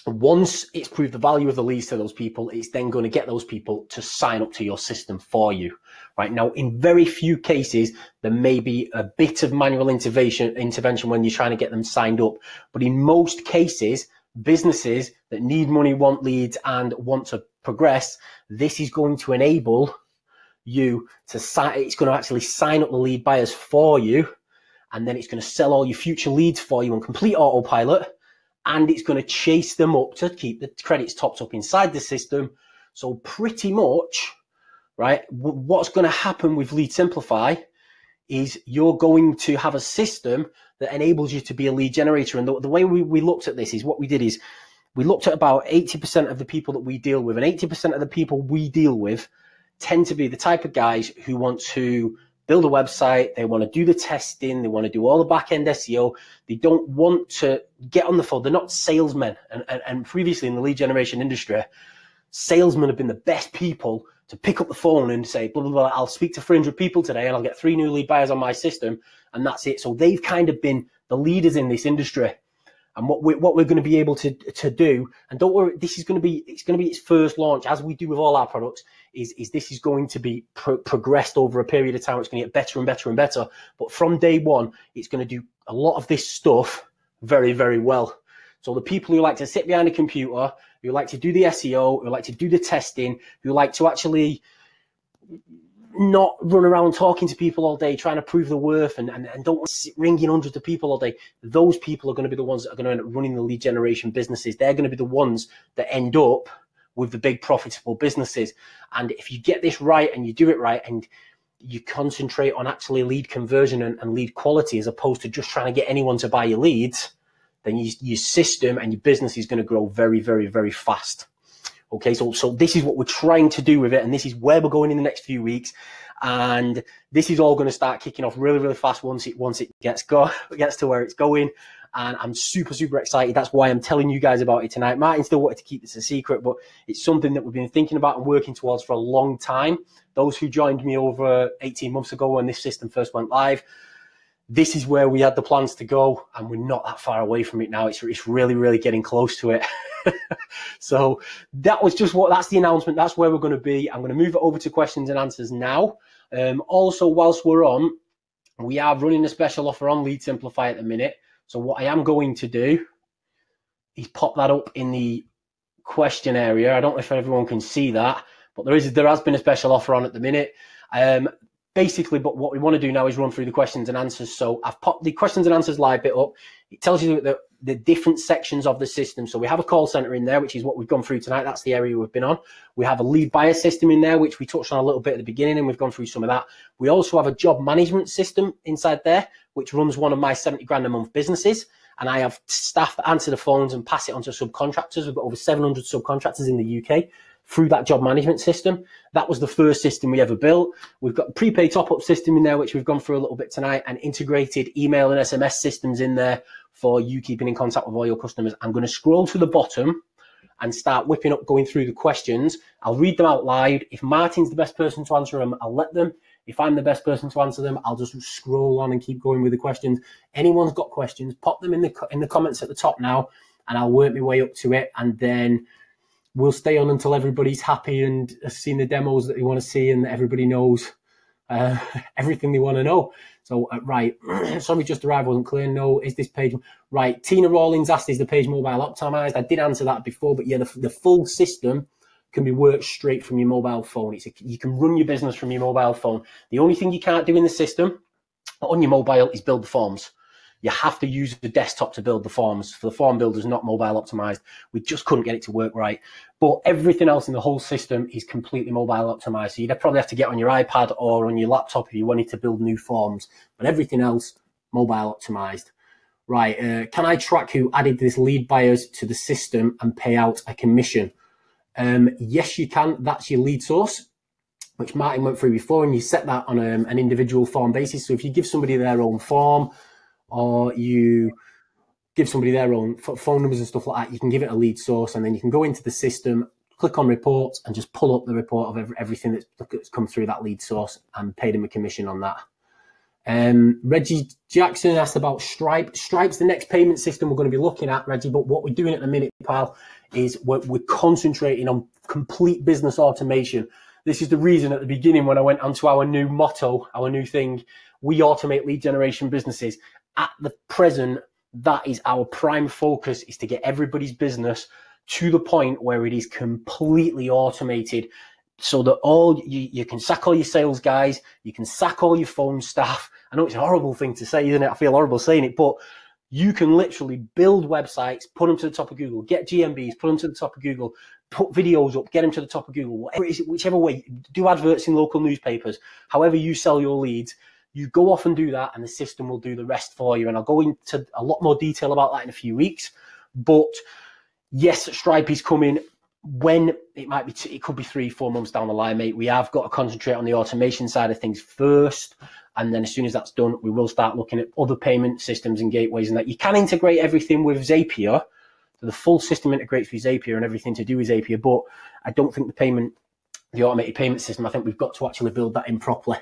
Once it's proved the value of the leads to those people, it's then going to get those people to sign up to your system for you. Right now, in very few cases, there may be a bit of manual intervention when you're trying to get them signed up. But in most cases, businesses that need money, want leads, and want to progress, this is going to enable you to sign. It's going to actually sign up the lead buyers for you, and then it's going to sell all your future leads for you on complete autopilot. And it's going to chase them up to keep the credits topped up inside the system. So pretty much, right, what's going to happen with Lead Simplify is you're going to have a system that enables you to be a lead generator. And the way we looked at this is what we did is we looked at about 80% of the people that we deal with, and 80% of the people we deal with tend to be the type of guys who want to build a website, they want to do the testing, they want to do all the back-end SEO. They don't want to get on the phone. They're not salesmen. And previously in the lead generation industry, salesmen have been the best people to pick up the phone and say, blah, blah, blah, I'll speak to 300 people today and I'll get 3 new lead buyers on my system, and that's it. So they've kind of been the leaders in this industry. And what we're going to be able to do, and don't worry, it's going to be its first launch, as we do with all our products, is this is going to be progressed over a period of time. It's going to get better and better and better. But from day one, it's going to do a lot of this stuff very, very well. So the people who like to sit behind a computer, who like to do the SEO, who like to do the testing, who like to actually not run around talking to people all day, trying to prove their worth, and don't sit ringing hundreds of people all day, those people are going to be the ones that are going to end up running the lead generation businesses. They're going to be the ones that end up with the big profitable businesses. And if you get this right and you do it right and you concentrate on actually lead conversion and lead quality, as opposed to just trying to get anyone to buy your leads, then your system and your business is going to grow very, very, very fast. Okay, so this is what we're trying to do with it, and this is where we're going in the next few weeks, and this is all going to start kicking off really, really fast once it gets to where it's going, and I'm super, super excited. That's why I'm telling you guys about it tonight. Martin still wanted to keep this a secret, but it's something that we've been thinking about and working towards for a long time. Those who joined me over 18 months ago when this system first went live, this is where we had the plans to go, and we're not that far away from it now. It's really, really getting close to it. So that's the announcement. That's where we're going to be. I'm going to move it over to questions and answers now. Also, whilst we're on, we are running a special offer on Lead Simplify at the minute. So what I am going to do is pop that up in the question area. I don't know if everyone can see that, but there has been a special offer on at the minute. Basically, but what we want to do now is run through the questions and answers. So I've popped the questions and answers live bit up. It tells you the different sections of the system. So we have a call center in there, which is what we've gone through tonight. That's the area we've been on. We have a lead buyer system in there, which we touched on a little bit at the beginning, and we've gone through some of that. We also have a job management system inside there, which runs one of my 70 grand a month businesses. And I have staff that answer the phones and pass it on to subcontractors. We've got over 700 subcontractors in the UK through that job management system. That was the first system we ever built. We've got a prepaid top-up system in there, which we've gone through a little bit tonight, and integrated email and SMS systems in there for you keeping in contact with all your customers. I'm going to scroll to the bottom and start whipping up, going through the questions. I'll read them out loud. If Martin's the best person to answer them, I'll let them. If I'm the best person to answer them, I'll just scroll on and keep going with the questions. Anyone's got questions, pop them in the comments at the top now, and I'll work my way up to it, and then we'll stay on until everybody's happy and has seen the demos that they want to see, and everybody knows everything they want to know. So, right, sorry, just arrived, wasn't clear. No, is this page right? Tina Rawlings asked, is the page mobile optimized? I did answer that before, but yeah, the full system can be worked straight from your mobile phone. You can run your business from your mobile phone. The only thing you can't do in the system on your mobile is build the forms. You have to use the desktop to build the forms. For the form builders, not mobile optimized. We just couldn't get it to work right. But everything else in the whole system is completely mobile optimized. So you'd probably have to get on your iPad or on your laptop if you wanted to build new forms. But everything else, mobile optimized. Right, can I track who added this lead buyers to the system and pay out a commission? Yes, you can. That's your lead source, which Martin went through before, and you set that on an individual form basis. So if you give somebody their own form, or you give somebody their own phone numbers and stuff like that, you can give it a lead source, and then you can go into the system, click on reports, and just pull up the report of everything that's come through that lead source and pay them a commission on that. Reggie Jackson asked about Stripe. Stripe's the next payment system we're going to be looking at, Reggie. But what we're doing at the minute, pal, is we're concentrating on complete business automation. This is the reason at the beginning when I went onto our new motto, our new thing, we automate lead generation businesses. At the present, that is our prime focus, is to get everybody's business to the point where it is completely automated, so that you can sack all your sales guys, you can sack all your phone staff. I know it's a horrible thing to say, isn't it? I feel horrible saying it, but you can literally build websites, put them to the top of Google, get GMBs, put them to the top of Google, put videos up, get them to the top of Google, whatever it is, whichever way, do adverts in local newspapers, however you sell your leads, you go off and do that and the system will do the rest for you. And I'll go into a lot more detail about that in a few weeks. But yes, Stripe is coming. When it might be, it could be 3-4 months down the line, mate. We have got to concentrate on the automation side of things first. And then as soon as that's done, we will start looking at other payment systems and gateways and that. You can integrate everything with Zapier. So the full system integrates with Zapier and everything to do with Zapier. But I don't think the automated payment system, I think we've got to actually build that in properly.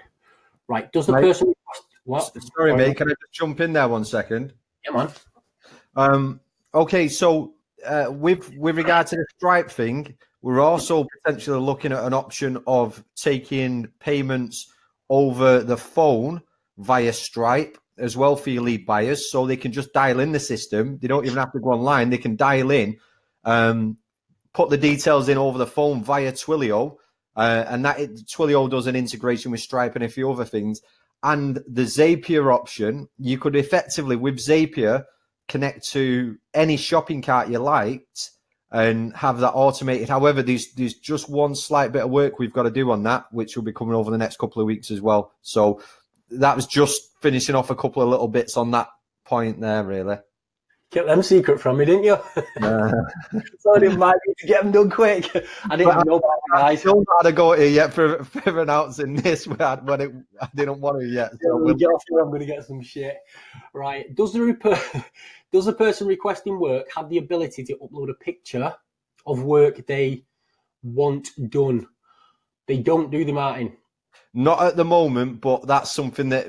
Right. Does the person... What? Sorry, mate. Can I just jump in there 1 second? Yeah, man. Okay, so with regard to the Stripe thing, we're also potentially looking at an option of taking payments over the phone via Stripe as well for your lead buyers, so they can just dial in the system. They don't even have to go online. They can dial in, put the details in over the phone via Twilio, and Twilio does an integration with Stripe and a few other things. And the Zapier option, you could effectively, with Zapier, connect to any shopping cart you liked and have that automated. However, there's just one slight bit of work we've got to do on that, which will be coming over the next couple of weeks as well. So that was just finishing off a couple of little bits on that point there, really. Kept them secret from me, didn't you? So I didn't mind to get them done quick. I didn't even know about it, guys. I don't know how to go here yet for announcing this when I didn't want to yet. So we'll get off here. I'm going to get some shit. Right. Does the person requesting work have the ability to upload a picture of work they want done? They don't, do they, Martin? Not at the moment, but that's something that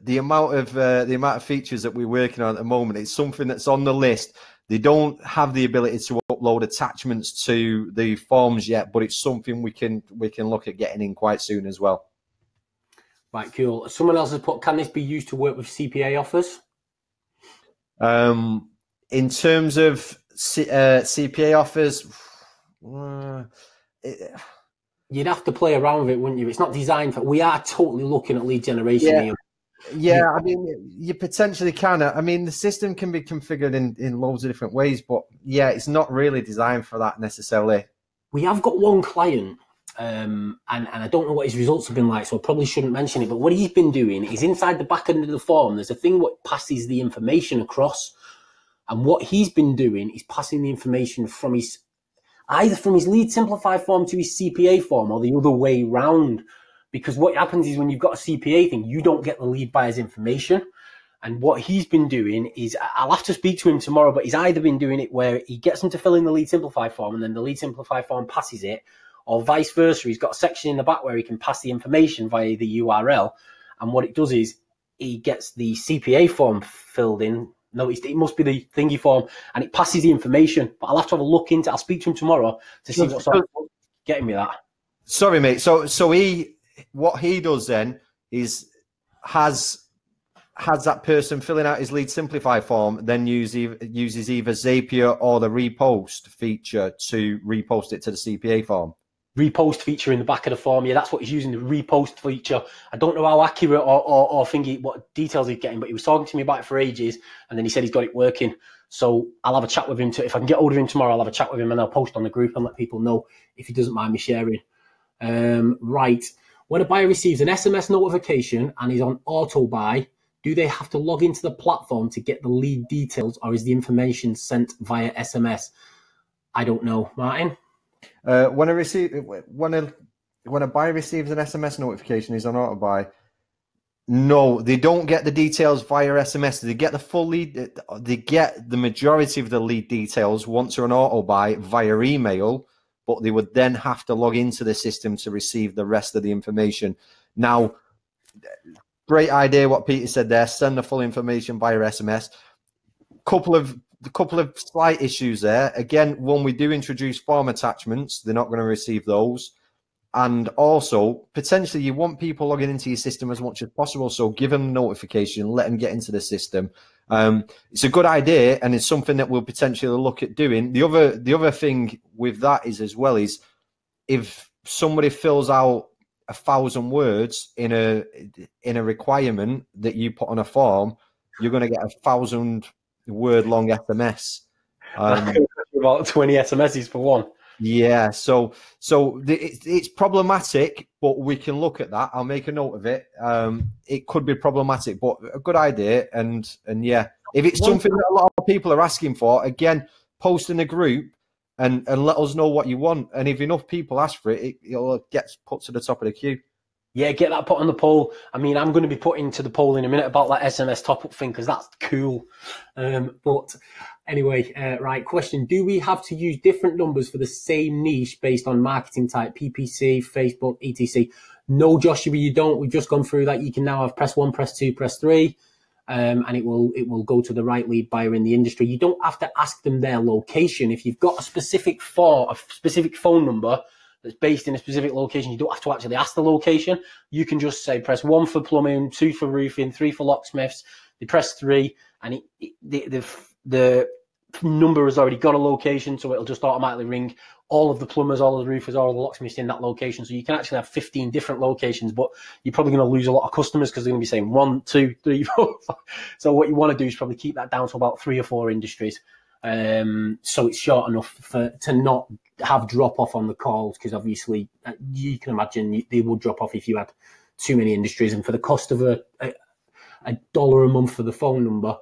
the amount of features that we're working on at the moment, it's something that's on the list. They don't have the ability to upload attachments to the forms yet, but it's something we can look at getting in quite soon as well. Right, cool. Someone else has put, can this be used to work with CPA offers? In terms of CPA offers, you'd have to play around with it, wouldn't you? It's not designed for... We are totally looking at lead generation here. Yeah, I mean, you potentially can. I mean, the system can be configured in loads of different ways, but yeah, it's not really designed for that necessarily. We have got one client, and I don't know what his results have been like, so I probably shouldn't mention it, but what he's been doing is inside the back end of the form, there's a thing what passes the information across, and what he's been doing is passing the information from either from his lead simplify form to his CPA form or the other way round. Because what happens is when you've got a CPA thing, you don't get the lead buyer's information. And what he's been doing is, I'll have to speak to him tomorrow, but he's either been doing it where he gets them to fill in the lead simplify form and then the lead simplify form passes it, or vice versa. He's got a section in the back where he can pass the information via the URL. And what it does is he gets the CPA form filled in. No, it must be the thingy form, and it passes the information. But I'll have to have a look into it. I'll speak to him tomorrow to see what's getting me that. Sorry, mate. So what he does then is has that person filling out his lead simplify form, then uses either Zapier or the repost feature to repost it to the CPA form. Repost feature in the back of the form. Yeah, that's what he's using, the repost feature. I don't know how accurate or thingy, what details he's getting, but he was talking to me about it for ages, and then he said he's got it working. So I'll have a chat with him. If I can get hold of him tomorrow, I'll have a chat with him and I'll post on the group and let people know if he doesn't mind me sharing. Right. When a buyer receives an SMS notification and is on auto buy, do they have to log into the platform to get the lead details, or is the information sent via SMS? I don't know. Martin? When a buyer receives an SMS notification, he's on auto buy. No, they don't get the details via SMS. They get the full lead. They get the majority of the lead details once they're on auto buy via email, but they would then have to log into the system to receive the rest of the information. Now, great idea what Peter said there. Send the full information via SMS. Couple of slight issues there. Again, when we do introduce form attachments, they're not going to receive those. And also, potentially, you want people logging into your system as much as possible. So give them a notification, let them get into the system. It's a good idea, and it's something that we'll potentially look at doing. The other thing with that is as well is if somebody fills out 1,000 words in a requirement that you put on a form, you're going to get a 1,000-word long SMS. About 20 SMSs for one. Yeah, so it's problematic, but we can look at that. I'll make a note of it. It could be problematic, but a good idea. And yeah, if it's something that a lot of people are asking for, again, post in a group and let us know what you want. And if enough people ask for it, it'll get put to the top of the queue. Yeah, get that put on the poll. I mean, I'm going to be putting to the poll in a minute about that SMS top-up thing because that's cool. But anyway, right, question. Do we have to use different numbers for the same niche based on marketing type, PPC, Facebook, etc.? No, Joshua, you don't. We've just gone through that. You can now have press 1, press 2, press 3, and it will go to the right lead buyer in the industry. You don't have to ask them their location. If you've got a specific phone number that's based in a specific location, you don't have to actually ask the location. You can just say press 1 for plumbing, 2 for roofing, 3 for locksmiths. They press 3, and the number has already got a location, so it'll just automatically ring all of the plumbers, all of the roofers, all of the locksmiths in that location. So you can actually have 15 different locations, but you're probably going to lose a lot of customers because they're going to be saying 1, 2, 3, 4, 5. So what you want to do is probably keep that down to about 3 or 4 industries. So it's short enough to not have drop off on the calls, because obviously you can imagine they would drop off if you had too many industries, and for the cost of a $1 a month for the phone number,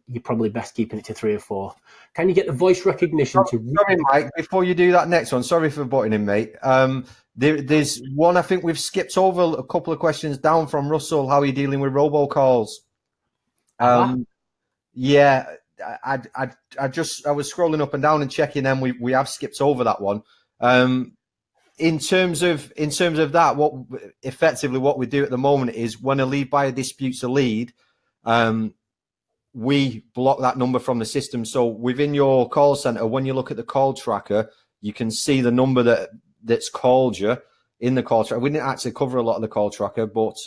you're probably best keeping it to 3 or 4. Can you get the voice recognition to? Sorry, Mike. Before you do that next one, sorry for butting in, mate. There's one I think we've skipped over a couple of questions down from Russell. How are you dealing with robocalls? Yeah. I was scrolling up and down and checking them. We have skipped over that one. In terms of that, what we do at the moment is when a lead buyer disputes a lead, we block that number from the system. So within your call center, when you look at the call tracker, you can see the number that's called you in the call tracker. We didn't actually cover a lot of the call tracker, but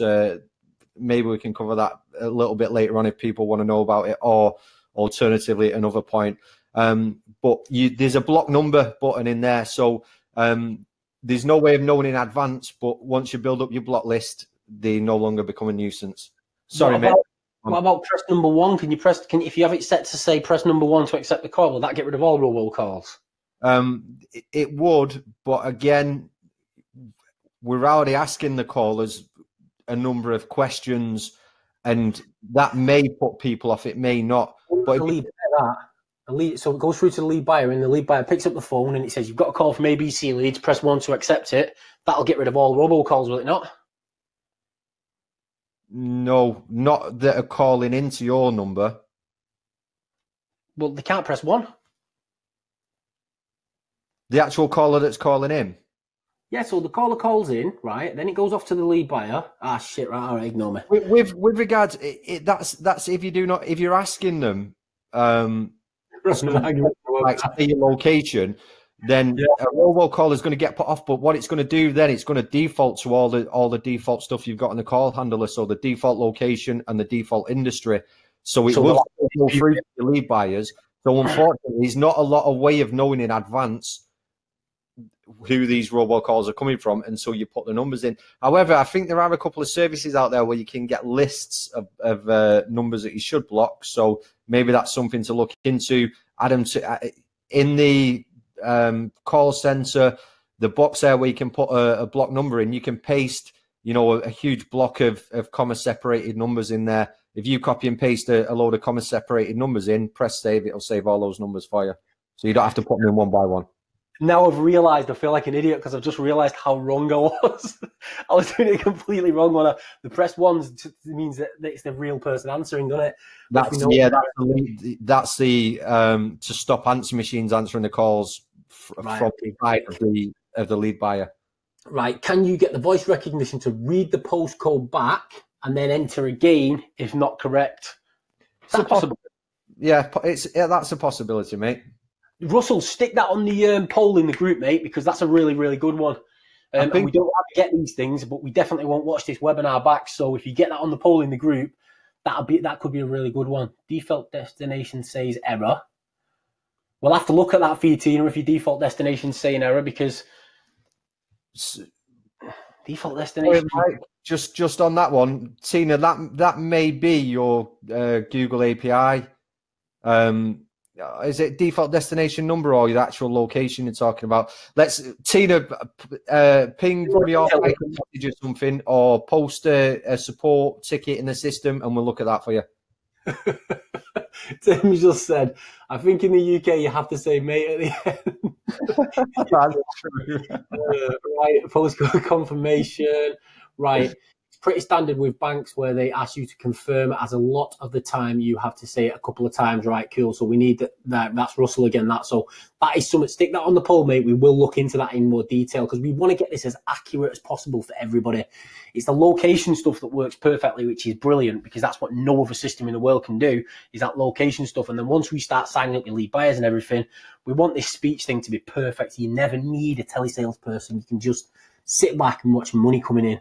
maybe we can cover that a little bit later on if people want to know about it, or alternatively at another point. But there's a block number button in there. So there's no way of knowing in advance, but once you build up your block list, they no longer become a nuisance. Sorry, mate. What about press number 1? If you have it set to say press number 1 to accept the call, will that get rid of all robocalls? It would, but again, we're already asking the callers a number of questions, and that may put people off. It may not. But so it goes through to the lead buyer, and the lead buyer picks up the phone and it says, "You've got a call from ABC Leads. Press 1 to accept it." That'll get rid of all robocalls, will it not? No, not that are calling into your number. Well, they can't press 1. The actual caller that's calling in. Yeah, so the caller calls in, right? Then it goes off to the lead buyer. Ah, shit! Right, all right, ignore me. With regards, that's if you're asking them, like say your location, then a robocall is going to get put off. But what it's going to do then, it's going to default to all the default stuff you've got in the call handler. So the default location and the default industry. So it will go through to the lead buyers. So unfortunately, there's not a lot of way of knowing in advance who these robocalls are coming from, and so you put the numbers in. However, I think there are a couple of services out there where you can get lists of numbers that you should block. So maybe that's something to look into. Adam, in the call center, the box there where you can put a block number in, you can paste, a huge block of comma separated numbers in there. If you copy and paste a load of comma separated numbers in, press save, it'll save all those numbers for you. So you don't have to put them in one by one. Now I've realised I feel like an idiot because I've just realised how wrong I was. I was doing it completely wrong. When the press 1 means that it's the real person answering, doesn't it? That's the to stop answer machines answering the calls from the side of the lead buyer. Right. Can you get the voice recognition to read the postcode back and then enter again if not correct. Is that possible? Yeah, that's a possibility, mate. Russell, stick that on the poll in the group, mate, because that's a really, really good one. And we don't have to get these things, but we definitely won't watch this webinar back. So if you get that on the poll in the group, that could be a really good one. Default destination says error. We'll have to look at that for you, Tina, if your default destination is saying error, because default destination. Just on that one, Tina, that may be your Google API. Is it default destination number or the actual location you're talking about? Tina, ping me off like a message or something, or post a support ticket in the system, and we'll look at that for you. Tim just said, I think in the UK you have to say mate at the end. That's true. Right, postcode confirmation. Right. It's pretty standard with banks where they ask you to confirm, as a lot of the time you have to say it a couple of times. Right, cool. So we need that. That's Russell again. So that is something. Stick that on the poll, mate. We will look into that in more detail because we want to get this as accurate as possible for everybody. It's the location stuff that works perfectly, which is brilliant because that's what no other system in the world can do, is that location stuff. And then once we start signing up your lead buyers and everything, we want this speech thing to be perfect. You never need a telesales person. You can just sit back and watch money coming in.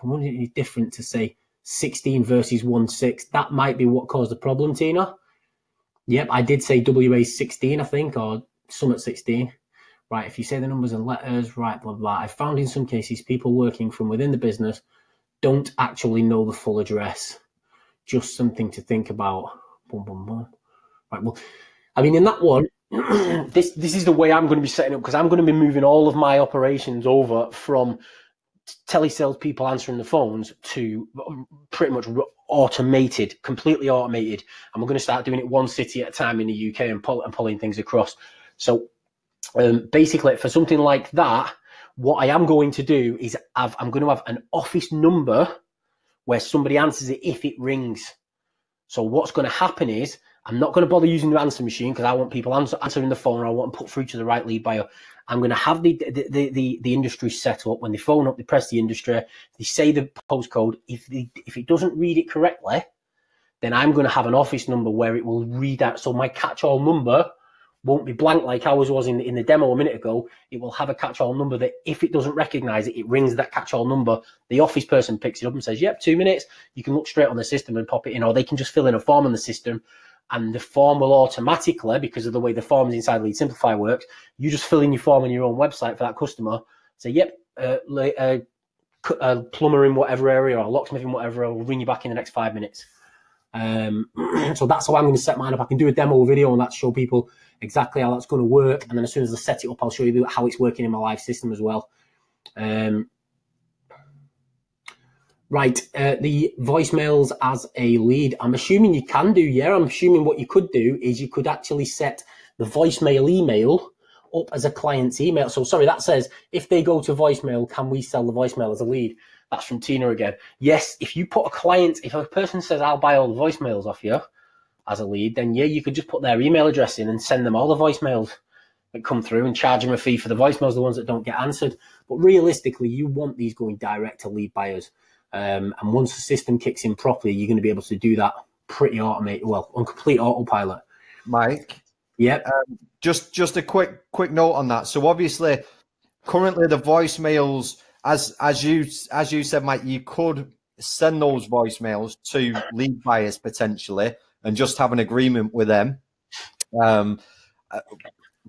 Wouldn't it be different to say 16 versus 1.6? That might be what caused the problem, Tina. Yep, I did say WA 16, I think, or Summit 16. Right, if you say the numbers and letters, right, blah, blah. I found in some cases people working from within the business don't actually know the full address. Just something to think about. Boom, boom, boom. Right, well, I mean, in that one, this is the way I'm going to be setting up, because I'm going to be moving all of my operations over from telesales people answering the phones to pretty much automated, completely automated. And we're going to start doing it one city at a time in the UK and pulling things across. So basically, for something like that, what I am going to do is I'm going to have an office number where somebody answers it if it rings. So what's going to happen is I'm not going to bother using the answer machine because I want people answering the phone, or I want to put through to the right lead buyer. I'm going to have the industry set up. When they phone up, they press the industry, they say the postcode. If it doesn't read it correctly, then I'm going to have an office number where it will read out. So my catch-all number won't be blank like ours was in the demo a minute ago. It will have a catch-all number that if it doesn't recognize it, it rings that catch-all number. The office person picks it up and says, yep, 2 minutes. You can look straight on the system and pop it in, or they can just fill in a form in the system. And the form will automatically, because of the way the forms inside Lead Simplify works, you just fill in your form on your own website for that customer. Say, yep, a plumber in whatever area or a locksmith in whatever, I'll ring you back in the next 5 minutes. So that's how I'm going to set mine up. I can do a demo video on that to show people exactly how that's going to work. And then as soon as I set it up, I'll show you how it's working in my live system as well. Right, the voicemails as a lead. I'm assuming you can do, yeah. I'm assuming what you could do is you could actually set the voicemail email up as a client's email. So, sorry, that says, if they go to voicemail, can we sell the voicemail as a lead? That's from Tina again. Yes, if you put if a person says, I'll buy all the voicemails off you as a lead, then yeah, you could just put their email address in and send them all the voicemails that come through and charge them a fee for the voicemails, the ones that don't get answered. But realistically, you want these going direct to lead buyers. And once the system kicks in properly, you're going to be able to do that pretty automated, well, on complete autopilot. Mike? Yep. Just a quick note on that. So obviously, currently the voicemails, as you said, Mike, you could send those voicemails to lead buyers potentially and just have an agreement with them.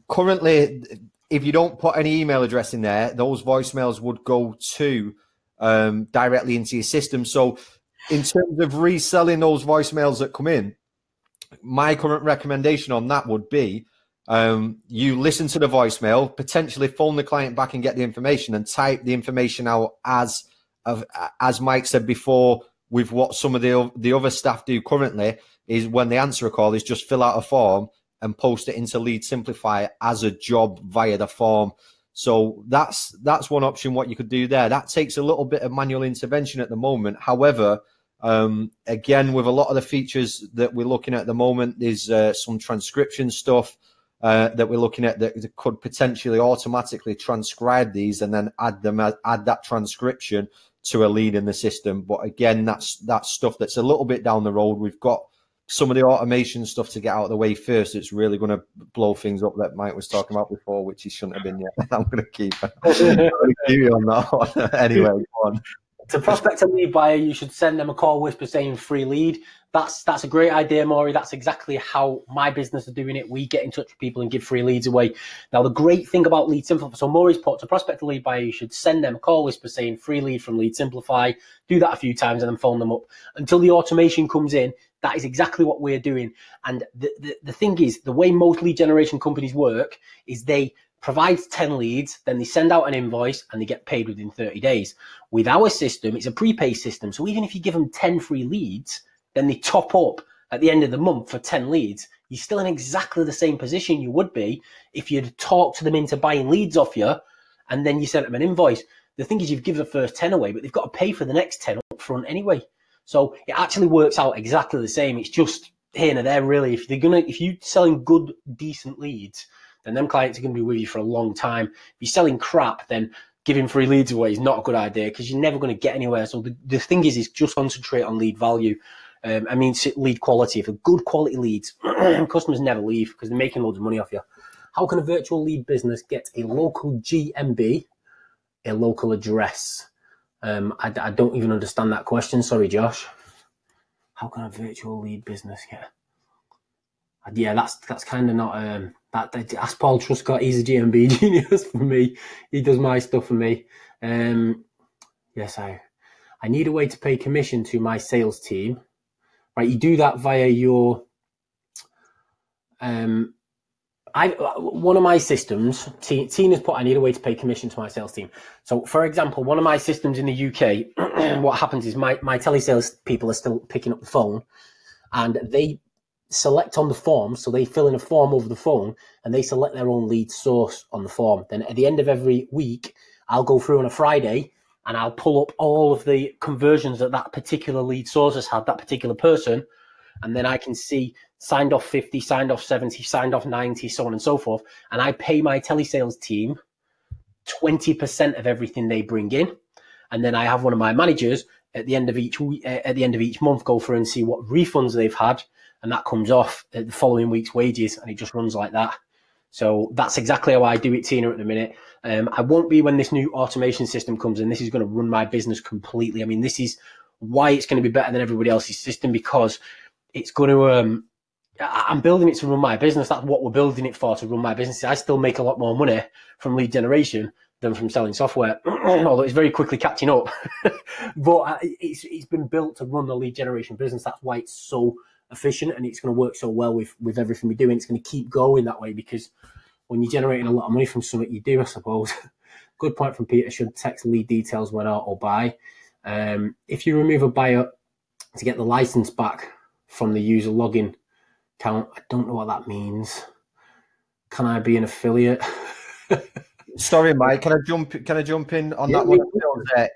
Currently, if you don't put any email address in there, those voicemails would go to directly into your system. So in terms of reselling those voicemails that come in, my current recommendation on that would be you listen to the voicemail, potentially phone the client back and get the information, and type the information out as Mike said before, with what some of the other staff do currently, is when they answer a call is just fill out a form and post it into Lead Simplify as a job via the form. So that's one option what you could do there. That takes a little bit of manual intervention at the moment. However, again, with a lot of the features that we're looking at the moment, there's some transcription stuff that we're looking at that could potentially automatically transcribe these and then add that transcription to a lead in the system. But again, that's stuff that's a little bit down the road. We've got some of the automation stuff to get out of the way first. It's really going to blow things up that Mike was talking about before, which he shouldn't have been yet. I'm going to keep you on that one. Anyway, go on. To prospect a lead buyer, you should send them a call whisper saying free lead. That's a great idea, Maury. That's exactly how my business is doing it. We get in touch with people and give free leads away. Now, the great thing about Lead Simplify, so Maury's put to prospect a lead buyer, you should send them a call whisper saying free lead from Lead Simplify. Do that a few times and then phone them up until the automation comes in. That is exactly what we're doing. And the thing is, the way most lead generation companies work is they provide 10 leads, then they send out an invoice and they get paid within 30 days. With our system, it's a prepay system. So even if you give them 10 free leads, then they top up at the end of the month for 10 leads. You're still in exactly the same position you would be if you'd talked to them into buying leads off you and then you sent them an invoice. The thing is, you've given the first 10 away, but they've got to pay for the next 10 up front anyway. So it actually works out exactly the same. It's just here and there, really. If you're selling good, decent leads, then them clients are going to be with you for a long time. If you're selling crap, then giving free leads away is not a good idea because you're never going to get anywhere. So the thing is just concentrate on lead value. Lead quality. If a good quality leads, customers never leave because they're making loads of money off you. How can a virtual lead business get a local GMB, a local address? I don't even understand that question. Sorry, Josh. How can a virtual lead business get? Yeah, that's kind of not ask Paul Truscott. He's a GMB genius for me. He does my stuff for me. Yes, I need a way to pay commission to my sales team. Right, you do that via your one of my systems. Tina's put, I need a way to pay commission to my sales team. So, for example, one of my systems in the UK, what happens is my telesales people are still picking up the phone, and they select on the form. So they fill in a form over the phone and they select their own lead source on the form. Then at the end of every week, I'll go through on a Friday and I'll pull up all of the conversions that particular lead source has had, that particular person. And then I can see signed off 50, signed off 70, signed off 90, so on and so forth. And I pay my telesales team 20% of everything they bring in. And then I have one of my managers at the end of each month go through and see what refunds they've had. And that comes off the following week's wages, and it just runs like that. So that's exactly how I do it, Tina, at the minute. I won't be when this new automation system comes in. This is going to run my business completely. I mean, this is why it's going to be better than everybody else's system, because it's going to, I'm building it to run my business. That's what we're building it for, to run my business. I still make a lot more money from lead generation than from selling software, although it's very quickly catching up. But it's been built to run the lead generation business. That's why it's so efficient, and it's going to work so well with everything we do, and it's going to keep going that way, because when you're generating a lot of money from something you do, I suppose. Good point from Peter. Should text lead details when out or buy. If you remove a buyer to get the license back from the user login account, I don't know what that means. Can I be an affiliate? Sorry, Mike. Can I jump in on that one?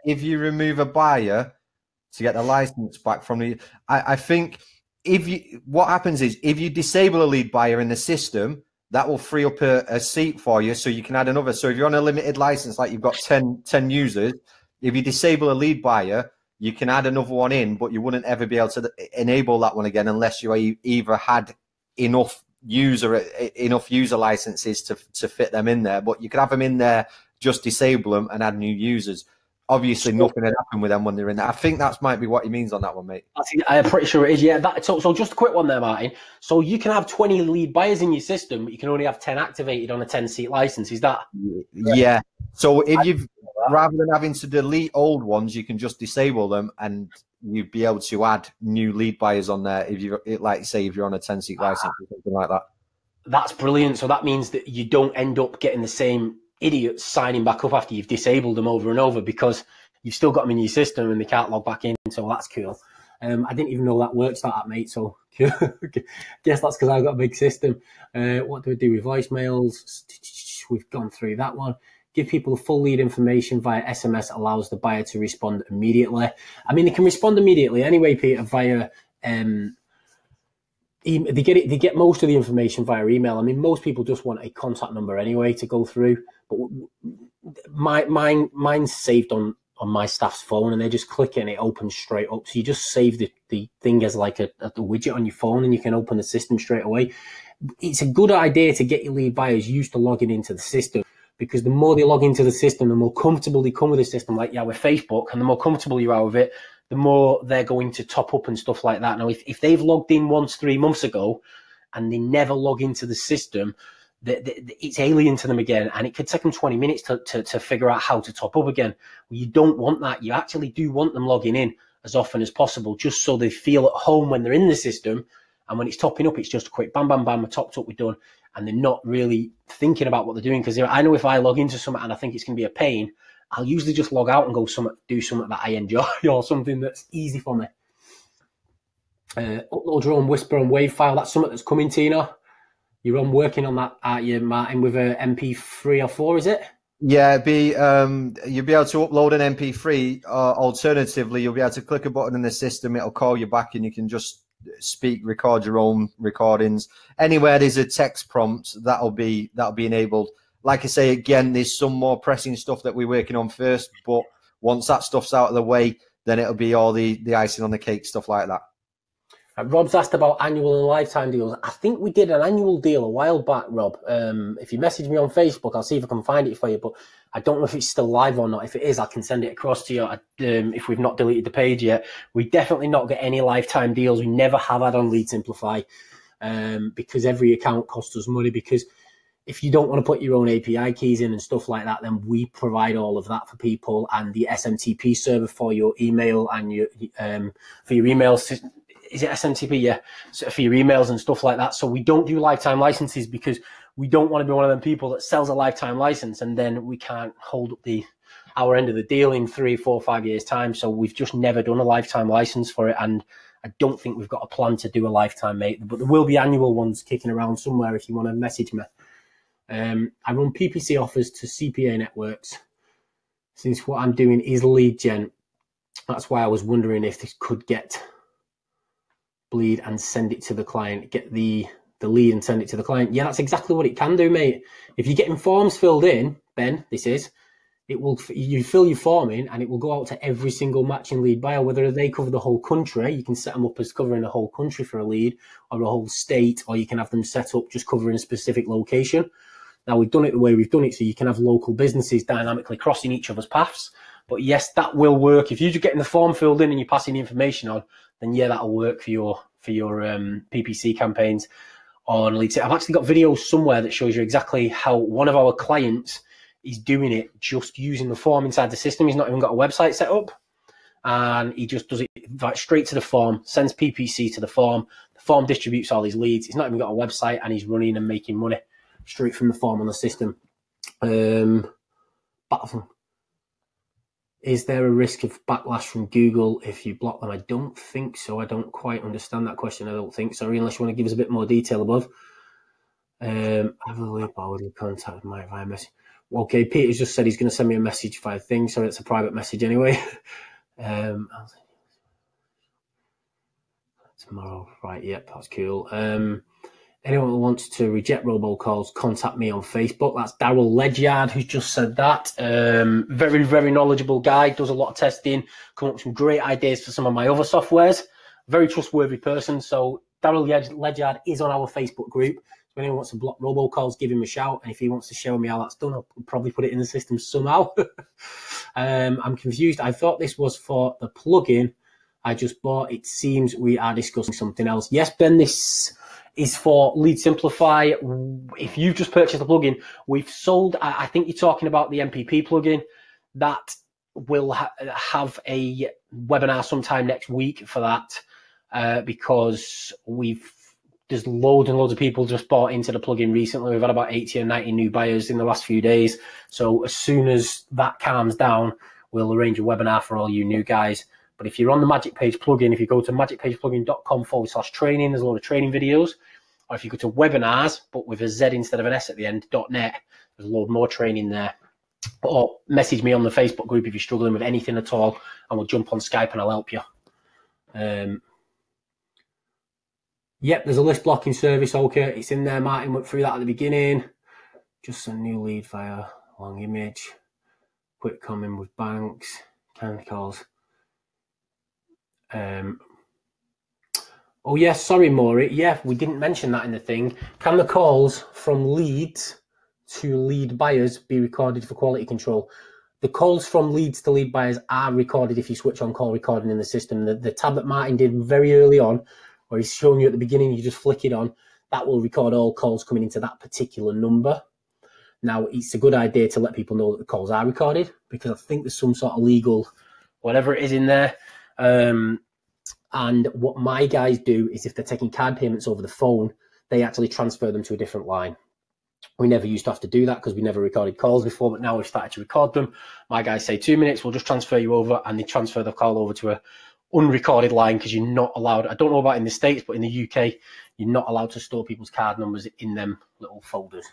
If you remove a buyer to get the license back from the, I think what happens is if you disable a lead buyer in the system, that will free up a seat for you, so you can add another. So if you're on a limited license, like you've got 10 users, if you disable a lead buyer, you can add another one in, but you wouldn't ever be able to enable that one again unless you either had enough user licenses to fit them in there. But you could have them in there, just disable them and add new users. Obviously, nothing had happened with them when they're in there. I think that might be what he means on that one, mate. I'm pretty sure it is, yeah. So just a quick one there, Martin. So you can have 20 lead buyers in your system, but you can only have 10 activated on a 10-seat license. Is that? Yeah. So if rather than having to delete old ones, you can just disable them, and you'd be able to add new lead buyers on there. If you, like, say, if you're on a 10-seat license or something like that. That's brilliant. So that means that you don't end up getting the same idiots signing back up after you've disabled them over and over, because you've still got them in your system and they can't log back in. So that's cool. I didn't even know that works like that, mate. So guess that's because I've got a big system. What do we do with voicemails? We've gone through that one. Give people the full lead information via SMS allows the buyer to respond immediately. I mean, they can respond immediately anyway, Peter, via they get most of the information via email. I mean, most people just want a contact number anyway to go through. But mine's saved on on my staff's phone, and they just click it and it opens straight up. So you just save the thing as like a widget on your phone, and you can open the system straight away. It's a good idea to get your lead buyers used to logging into the system, because the more they log into the system, the more comfortable they come with the system, like with Facebook, and the more comfortable you are with it, the more they're going to top up and stuff like that. Now, if they've logged in once 3 months ago and they never log into the system, it's alien to them again, and it could take them 20 minutes to figure out how to top up again. Well, you don't want that. You actually do want them logging in as often as possible, just so they feel at home when they're in the system. And when it's topping up, it's just a quick bam, bam, bam, we're topped up, we're done. And they're not really thinking about what they're doing. Because I know if I log into something and I think it's going to be a pain, I'll usually just log out and go do something that I enjoy or something that's easy for me. Upload your own Whisper and Wave file. That's something that's coming, Tina. You're on working on that, aren't you, Martin, with a MP3 or 4, is it? Yeah, you'll be able to upload an MP3. Alternatively, you'll be able to click a button in the system. It'll call you back, and you can just record your own recordings. Anywhere there's a text prompt, that'll be enabled. Like I say, again, there's some more pressing stuff that we're working on first, but once that stuff's out of the way, then it'll be all the icing on the cake, stuff like that. Rob's asked about annual and lifetime deals. I think we did an annual deal a while back, Rob. If you message me on Facebook, I'll see if I can find it for you, but I don't know if it's still live or not. If it is, I can send it across to you if we've not deleted the page yet. We definitely not get any lifetime deals. We never have had on Lead Simplify, because every account costs us money. Because if you don't want to put your own API keys in and stuff like that, then we provide all of that for people, and the SMTP server for your email and your for your emails. Is it SMTP? Yeah, so for your emails and stuff like that. So we don't do lifetime licenses, because we don't want to be one of them people that sells a lifetime license and then we can't hold up our end of the deal in 3, 4, 5 years time. So we've just never done a lifetime license for it, and I don't think we've got a plan to do a lifetime, mate. But there will be annual ones kicking around somewhere if you want to message me. I run PPC offers to CPA networks. Since what I'm doing is lead gen, that's why I was wondering if this could get bleed and send it to the client, get the lead and send it to the client. Yeah, that's exactly what it can do, mate. If you're getting forms filled in, Ben, you fill your form in and it will go out to every single matching lead buyer, whether they cover the whole country. You can set them up as covering the whole country for a lead, or a whole state, or you can have them set up just covering a specific location. Now, we've done it the way we've done it, so you can have local businesses dynamically crossing each other's paths. But yes, that will work. If you're just getting the form filled in and you're passing the information on, then yeah, that'll work for your PPC campaigns on Lead. I've actually got videos somewhere that shows you exactly how one of our clients is doing it, just using the form inside the system. He's not even got a website set up, and he just does it right straight to the form, sends PPC to the form. The form distributes all his leads. He's not even got a website, and he's running and making money straight from the form on the system. Is there a risk of backlash from Google if you block them? I don't think so. I don't quite understand that question. I don't think. Sorry, unless you want to give us a bit more detail above. Have a link, or would you contact my via message? Okay, Peter's just said he's going to send me a message via thing, so it's a private message anyway. Tomorrow, right? Yep, that's cool. Anyone who wants to reject robocalls, contact me on Facebook. That's Daryl Ledyard who's just said that. Very, very knowledgeable guy, does a lot of testing, come up with some great ideas for some of my other softwares. Very trustworthy person. So Daryl Ledyard is on our Facebook group. If anyone wants to block robocalls, give him a shout. And if he wants to show me how that's done, I'll probably put it in the system somehow. I'm confused. I thought this was for the plugin I just bought. It seems we are discussing something else. Yes, Ben, this is for Lead Simplify. If you've just purchased a plugin, we've sold, I think you're talking about the MPP plugin. That will have a webinar sometime next week for that, because there's loads and loads of people just bought into the plugin recently. We've had about 80 or 90 new buyers in the last few days. So as soon as that calms down, we'll arrange a webinar for all you new guys. But if you're on the Magic Page plugin, if you go to magicpageplugin.com/training, there's a lot of training videos. Or if you go to webinars, but with a Z instead of an S at the end, .net, there's a load more training there. Or message me on the Facebook group if you're struggling with anything at all, and we'll jump on Skype and I'll help you. Yep, there's a list blocking service. Okay, it's in there. Martin went through that at the beginning. Just a new lead via long image. Quick comment with banks. And calls. Oh, yes, sorry, Maury. Yeah, we didn't mention that in the thing. Can the calls from leads to lead buyers be recorded for quality control? The calls from leads to lead buyers are recorded if you switch on call recording in the system. The tab that Martin did very early on, where he's showing you at the beginning, you just flick it on, that will record all calls coming into that particular number. Now, it's a good idea to let people know that the calls are recorded, because I think there's some sort of legal, whatever it is in there. And what my guys do is if they're taking card payments over the phone, they actually transfer them to a different line. We never used to have to do that because we never recorded calls before, but now we've started to record them. My guys say 2 minutes, we'll just transfer you over, and they transfer the call over to a unrecorded line because you're not allowed, I don't know about in the States, but in the UK, you're not allowed to store people's card numbers in them little folders.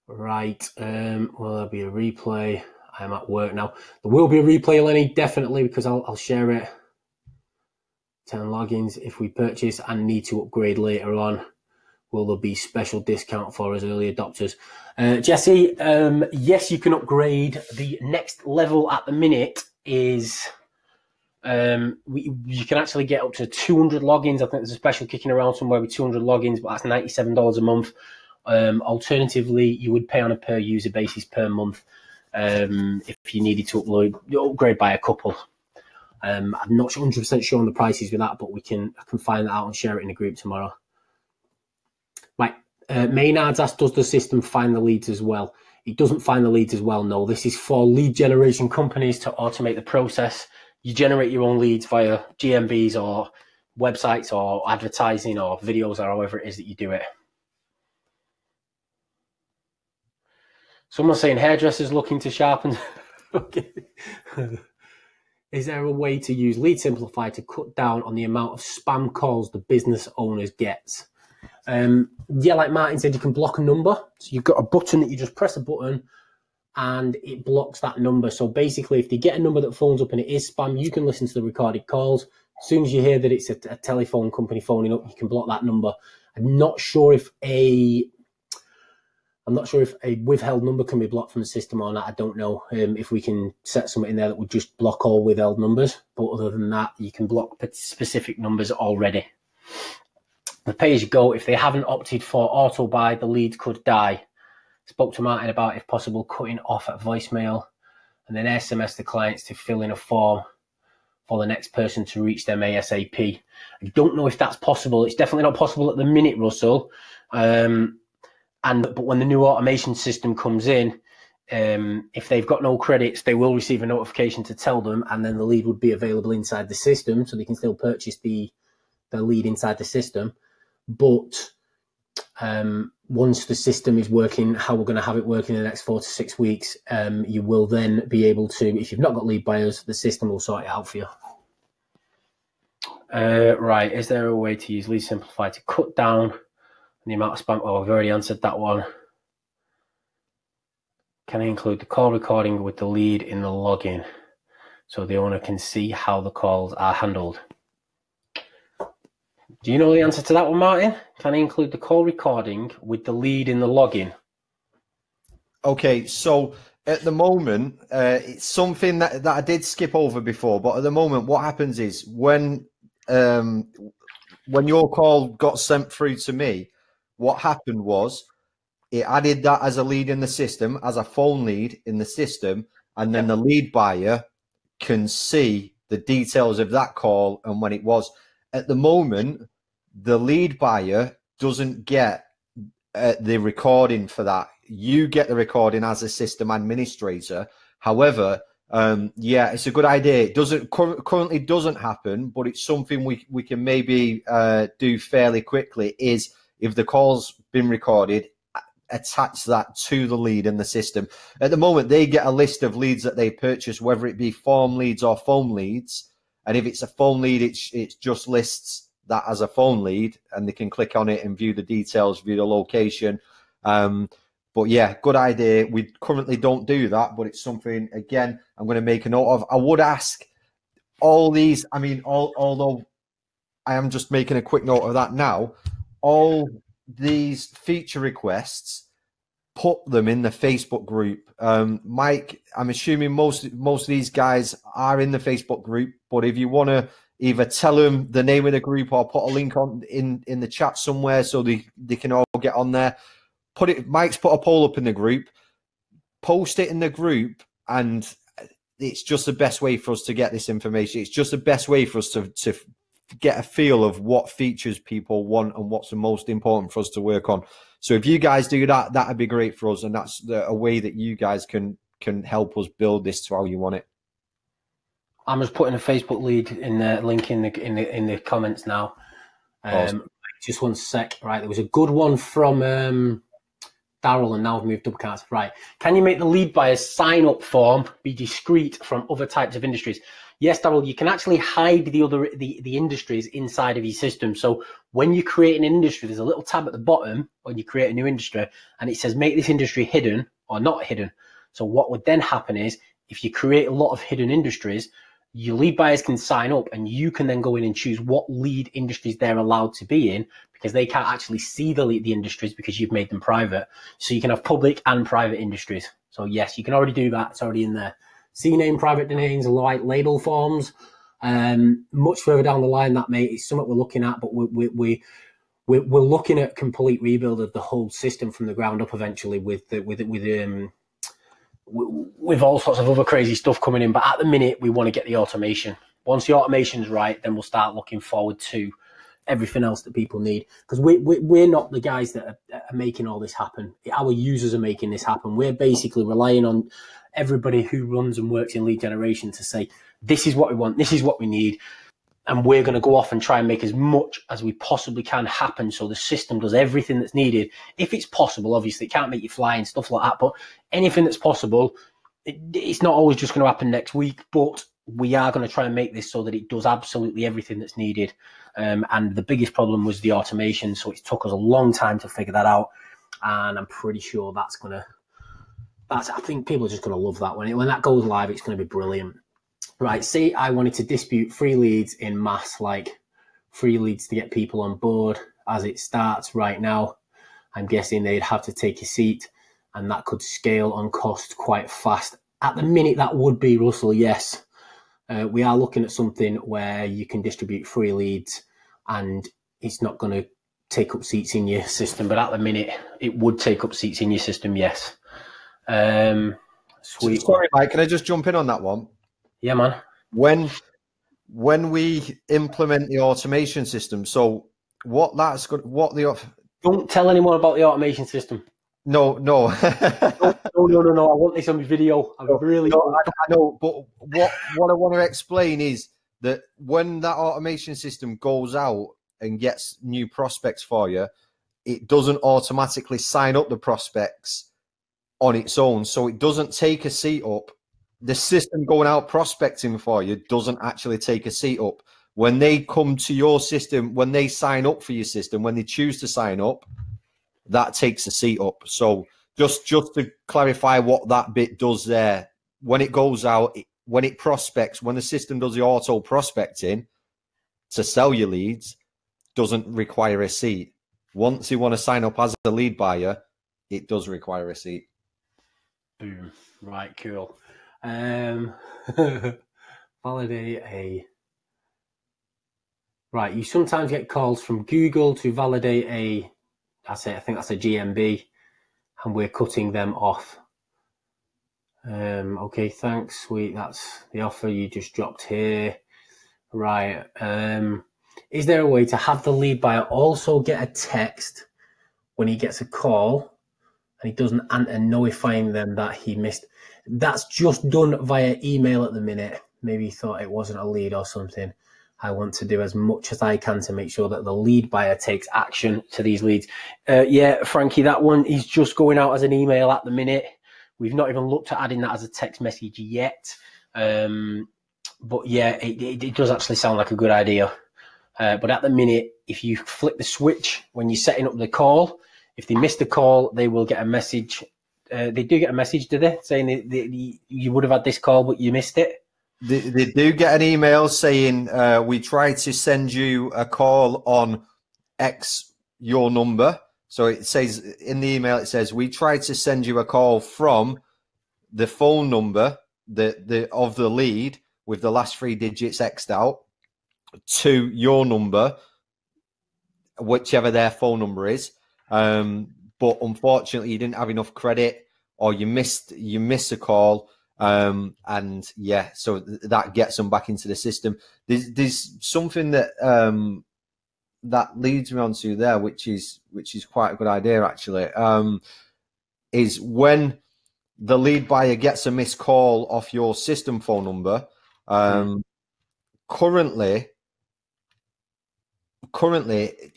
Right, will there be a replay? I'm at work now. There will be a replay, Lenny, definitely, because I'll share it. 10 logins if we purchase and need to upgrade later on. Will there be special discount for us early adopters? Jesse, yes, you can upgrade. The next level at the minute is you can actually get up to 200 logins. I think there's a special kicking around somewhere with 200 logins, but that's $97 a month. Alternatively, you would pay on a per user basis per month. If you needed to upgrade by a couple. I'm not 100% sure on the prices with that, but I can find that out and share it in a group tomorrow. Right, Maynard's asked, does the system find the leads as well? It doesn't find the leads as well, no. This is for lead generation companies to automate the process. You generate your own leads via GMBs or websites or advertising or videos or however it is that you do it. Someone's saying hairdressers looking to sharpen. Okay. Is there a way to use Lead Simplify to cut down on the amount of spam calls the business owners get? Yeah, like Martin said, you can block a number. So you've got a button that you just press a button and it blocks that number. So basically, if you get a number that phones up and it is spam, you can listen to the recorded calls. As soon as you hear that it's a telephone company phoning up, you can block that number. I'm not sure if a withheld number can be blocked from the system or not. I don't know if we can set something in there that would just block all withheld numbers. But other than that, you can block specific numbers already. The pay-as-you-go, if they haven't opted for auto buy, the leads could die. Spoke to Martin about, if possible, cutting off at voicemail and then SMS the clients to fill in a form for the next person to reach them ASAP. I don't know if that's possible. It's definitely not possible at the minute, Russell. But when the new automation system comes in, if they've got no credits, they will receive a notification to tell them, and then the lead would be available inside the system, so they can still purchase the lead inside the system. But once the system is working, how we're going to have it working in the next 4 to 6 weeks, you will then be able to, if you've not got lead buyers, the system will sort it out for you. Right, is there a way to use Lead Simplify to cut down the amount of spam? Oh, I've already answered that one. Can I include the call recording with the lead in the login so the owner can see how the calls are handled? Do you know the answer to that one, Martin? Can I include the call recording with the lead in the login? Okay, so at the moment, it's something that I did skip over before, but at the moment, what happens is when your call got sent through to me, what happened was it added that as a lead in the system, as a phone lead in the system, and then the lead buyer can see the details of that call and when it was. At the moment, the lead buyer doesn't get the recording for that. You get the recording as a system administrator. However, yeah, it's a good idea. It doesn't currently doesn't happen, but it's something we can maybe do fairly quickly. Is if the call's been recorded, attach that to the lead in the system. At the moment, they get a list of leads that they purchase, whether it be form leads or phone leads. And if it's a phone lead, it just lists that as a phone lead, and they can click on it and view the details, view the location. But yeah, good idea. We currently don't do that, but it's something, again, I'm going to make a note of. I would ask all these, I mean, although I am just making a quick note of that now, all these feature requests put them in the Facebook group. Mike, I'm assuming most of these guys are in the Facebook group, but if you want to either tell them the name of the group or put a link on in the chat somewhere so they can all get on there. Mike's put a poll up in the group. Post it in the group, and it's just the best way for us to get this information. It's just the best way for us to get a feel of what features people want and what's the most important for us to work on. So if you guys do that, that'd be great for us, and that's a way that you guys can help us build this to how you want it. I'm just putting a Facebook lead in the link in the comments now. Awesome. Just one sec. Right, there was a good one from Daryl, and now I've moved Dubcast. Right, can you make the lead buyer's sign-up form be discrete from other types of industries? Yes, Daryl, you can actually hide the industries inside of your system. So when you create an industry, there's a little tab at the bottom when you create a new industry, and it says make this industry hidden or not hidden. So what would then happen is if you create a lot of hidden industries, your lead buyers can sign up, and you can then go in and choose what lead industries they're allowed to be in, because they can't actually see the industries because you've made them private. So you can have public and private industries. So yes, you can already do that. It's already in there. CNAME, private domains, like label forms. Much further down the line, that mate, it's something we're looking at, but we're looking at complete rebuild of the whole system from the ground up eventually with all sorts of other crazy stuff coming in. But at the minute, we want to get the automation. Once the automation's right, then we'll start looking forward to everything else that people need, because we're not the guys that are making all this happen. Our users are making this happen. We're basically relying on everybody who runs and works in lead generation to say, this is what we want, this is what we need, and we're going to go off and try and make as much as we possibly can happen so the system does everything that's needed. If it's possible, obviously, it can't make you fly and stuff like that, but anything that's possible, it's not always just going to happen next week, but we are going to try and make this so that it does absolutely everything that's needed. And the biggest problem was the automation, so it took us a long time to figure that out, and I'm pretty sure I think people are just going to love that. When that goes live, it's going to be brilliant. Right, say I wanted to dispute free leads in mass, like free leads to get people on board. As it starts right now, I'm guessing they'd have to take a seat, and that could scale on cost quite fast. At the minute, that would be, Russell, yes. We are looking at something where you can distribute free leads and it's not going to take up seats in your system, but at the minute, it would take up seats in your system, yes. Sweet. Sorry, Mike, can I just jump in on that one? Yeah, man. When we implement the automation system, so don't tell anyone about the automation system. No. No. I want this on video. I know, but what I want to explain is that when that automation system goes out and gets new prospects for you, it doesn't automatically sign up the prospects on its own. So it doesn't take a seat up. The system going out prospecting for you doesn't actually take a seat up. When they come to your system, when they sign up for your system, when they choose to sign up, that takes a seat up. So just to clarify what that bit does there, when it goes out, when it prospects, when the system does the auto prospecting to sell your leads, doesn't require a seat. Once you want to sign up as a lead buyer, it does require a seat. Boom. Right, cool. Validate a... Right, you sometimes get calls from Google to validate a... I think that's a GMB, and we're cutting them off. Okay, thanks, sweet. That's the offer you just dropped here. Right. Is there a way to have the lead buyer also get a text when he gets a call and he doesn't answer, notifying them that he missed? That's just done via email at the minute. Maybe he thought it wasn't a lead or something. I want to do as much as I can to make sure that the lead buyer takes action to these leads. Yeah, Frankie, that one is just going out as an email at the minute. We've not even looked at adding that as a text message yet. But yeah, it does actually sound like a good idea. But at the minute, if you flip the switch when you're setting up the call, if they miss the call, they will get a message. They do get a message, do they? Saying you would have had this call, but you missed it. They do get an email saying, we tried to send you a call on X, your number. So it says in the email, it says, we tried to send you a call from the phone number of the lead with the last 3 digits X'd out to your number, whichever their phone number is. But unfortunately, you didn't have enough credit, or you missed a call. And yeah, so that gets them back into the system. There's something that that leads me on to there, which is quite a good idea actually. Is when the lead buyer gets a missed call off your system phone number. Currently,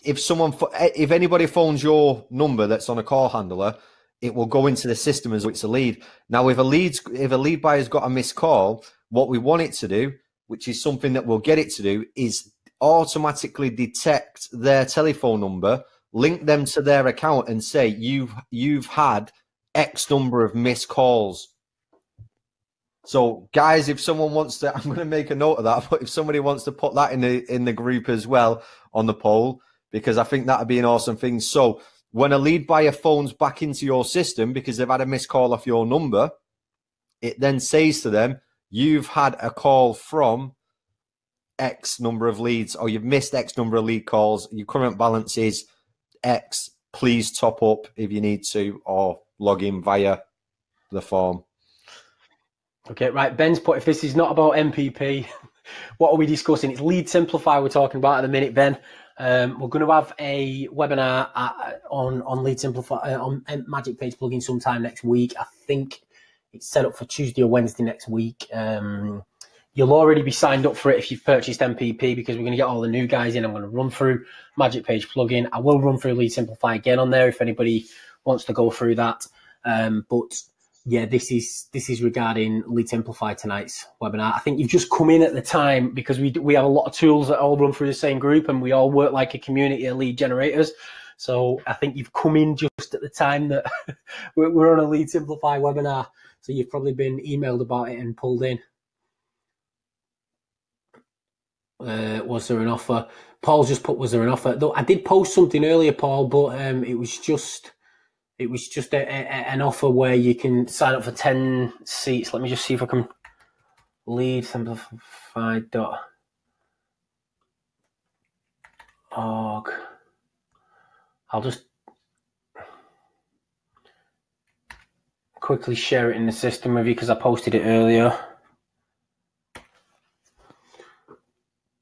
if anybody phones your number that's on a call handler, it will go into the system as it's a lead. Now, if a lead buyer's got a missed call, what we want it to do, which is something that we'll get it to do, is automatically detect their telephone number, link them to their account, and say you've had X number of missed calls. So, guys, if someone wants to, I'm going to make a note of that. But if somebody wants to put that in the group as well on the poll, because I think that would be an awesome thing. So, when a lead buyer phones back into your system because they've had a missed call off your number, it then says to them, you've had a call from X number of leads, or you've missed X number of lead calls. Your current balance is X. Please top up if you need to, or log in via the form. Okay, right. Ben's put, if this is not about MPP, what are we discussing? It's Lead Simplify we're talking about at the minute, Ben. We're going to have a webinar on Lead Simplify on Magic Page plugin sometime next week. I think it's set up for Tuesday or Wednesday next week. You'll already be signed up for it if you've purchased MPP, because we're going to get all the new guys in. I'm going to run through Magic Page plugin. I will run through Lead Simplify again on there if anybody wants to go through that. But yeah, this is regarding Lead Simplify tonight's webinar. I think you've just come in at the time because we have a lot of tools that all run through the same group, and we all work like a community of lead generators. So I think you've come in just at the time that we're on a Lead Simplify webinar. So you've probably been emailed about it and pulled in. Was there an offer? Paul's just put, was there an offer? Though I did post something earlier, Paul, but it was just an offer where you can sign up for 10 seats. Let me just see if I can Lead Simplify.org. I'll just quickly share it in the system with you because I posted it earlier.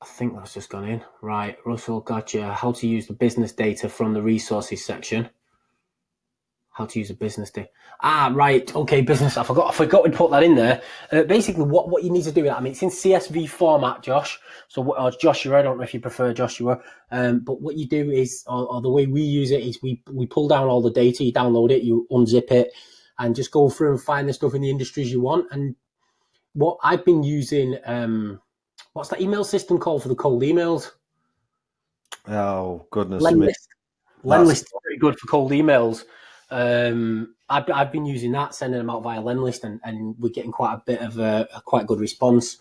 I think that's just gone in. Right, Russell, gotcha. How to use the business data from the resources section. How to use a business data. Ah, right. Okay, business. I forgot to put that in there. Basically, what you need to do, I mean, it's in CSV format, Josh. So, Joshua, I don't know if you prefer Joshua, but what you do is, or the way we use it is we pull down all the data, you download it, you unzip it, and just go through and find the stuff in the industries you want. And what I've been using, what's that email system called for the cold emails? Oh, goodness. Lemlist is very good for cold emails. I've been using that, sending them out via Lemlist, and we're getting quite a bit of a quite good response.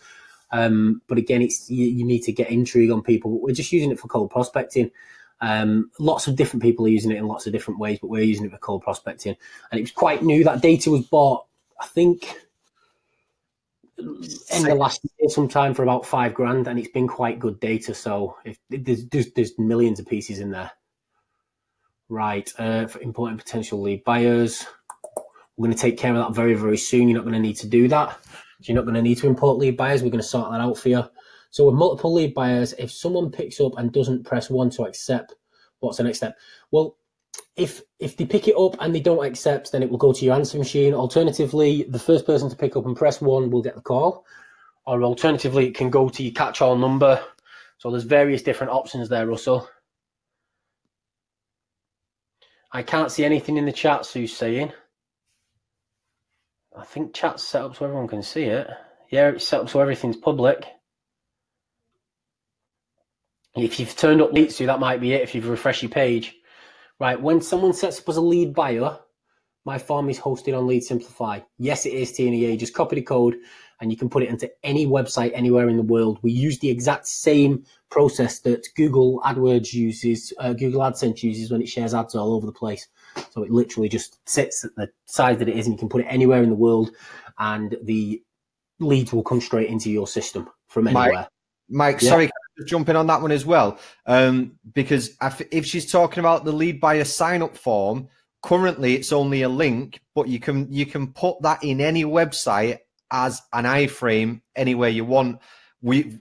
But again, it's you need to get intrigue on people. We're just using it for cold prospecting. Lots of different people are using it in lots of different ways, but we're using it for cold prospecting. And it was quite new. That data was bought, I think, end of last year sometime for about $5,000, and it's been quite good data. So there's millions of pieces in there. Right, for importing potential lead buyers. We're going to take care of that very, very soon. You're not going to need to do that. You're not going to need to import lead buyers. We're going to sort that out for you. So with multiple lead buyers, if someone picks up and doesn't press 1 to accept, what's the next step? Well, if they pick it up and they don't accept, then it will go to your answer machine. Alternatively, the first person to pick up and press 1 will get the call. Or alternatively, it can go to your catch-all number. So there's various different options there, Russell. I can't see anything in the chat, Sue's saying. I think chat's set up so everyone can see it. Yeah, it's set up so everything's public. If you've turned up late, Sue, that might be it if you've refreshed your page. Right, when someone sets up as a lead buyer, my form is hosted on Lead Simplify. Yes, it is, TNEA. Just copy the code and you can put it into any website anywhere in the world. We use the exact same process that Google AdWords uses, Google AdSense uses when it shares ads all over the place. So it literally just sits at the size that it is, and you can put it anywhere in the world, and the leads will come straight into your system from anywhere. Mike, sorry, just jump in on that one as well, because if she's talking about the lead buyer sign-up form, currently it's only a link, but you can put that in any website as an iframe anywhere you want. We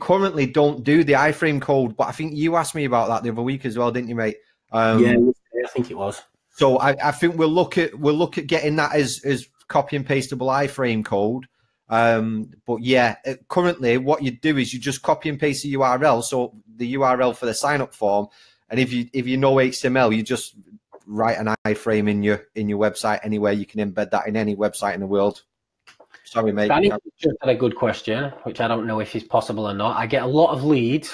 currently don't do the iframe code, but I think you asked me about that the other week as well, didn't you, mate? Yeah, I think it was. So I think we'll look at getting that as copy and pastable iframe code. But yeah, currently what you do is you just copy and paste the URL, so the URL for the sign up form, and if you know HTML, you just write an iframe in your website anywhere. You can embed that in any website in the world. Sorry, mate. Danny just had a good question, which I don't know if is possible or not. I get a lot of leads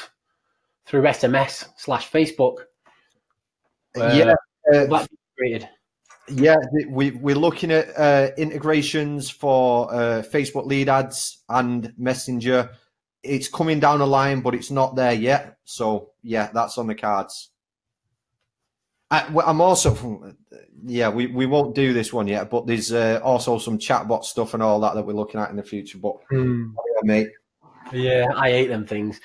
through SMS/Facebook. Yeah, that created. Yeah, we're looking at integrations for Facebook lead ads and Messenger. It's coming down the line, but it's not there yet. So yeah, that's on the cards. I'm also, yeah, we won't do this one yet, but there's also some chatbot stuff and all that we're looking at in the future. But yeah, mate. Yeah, I hate them things.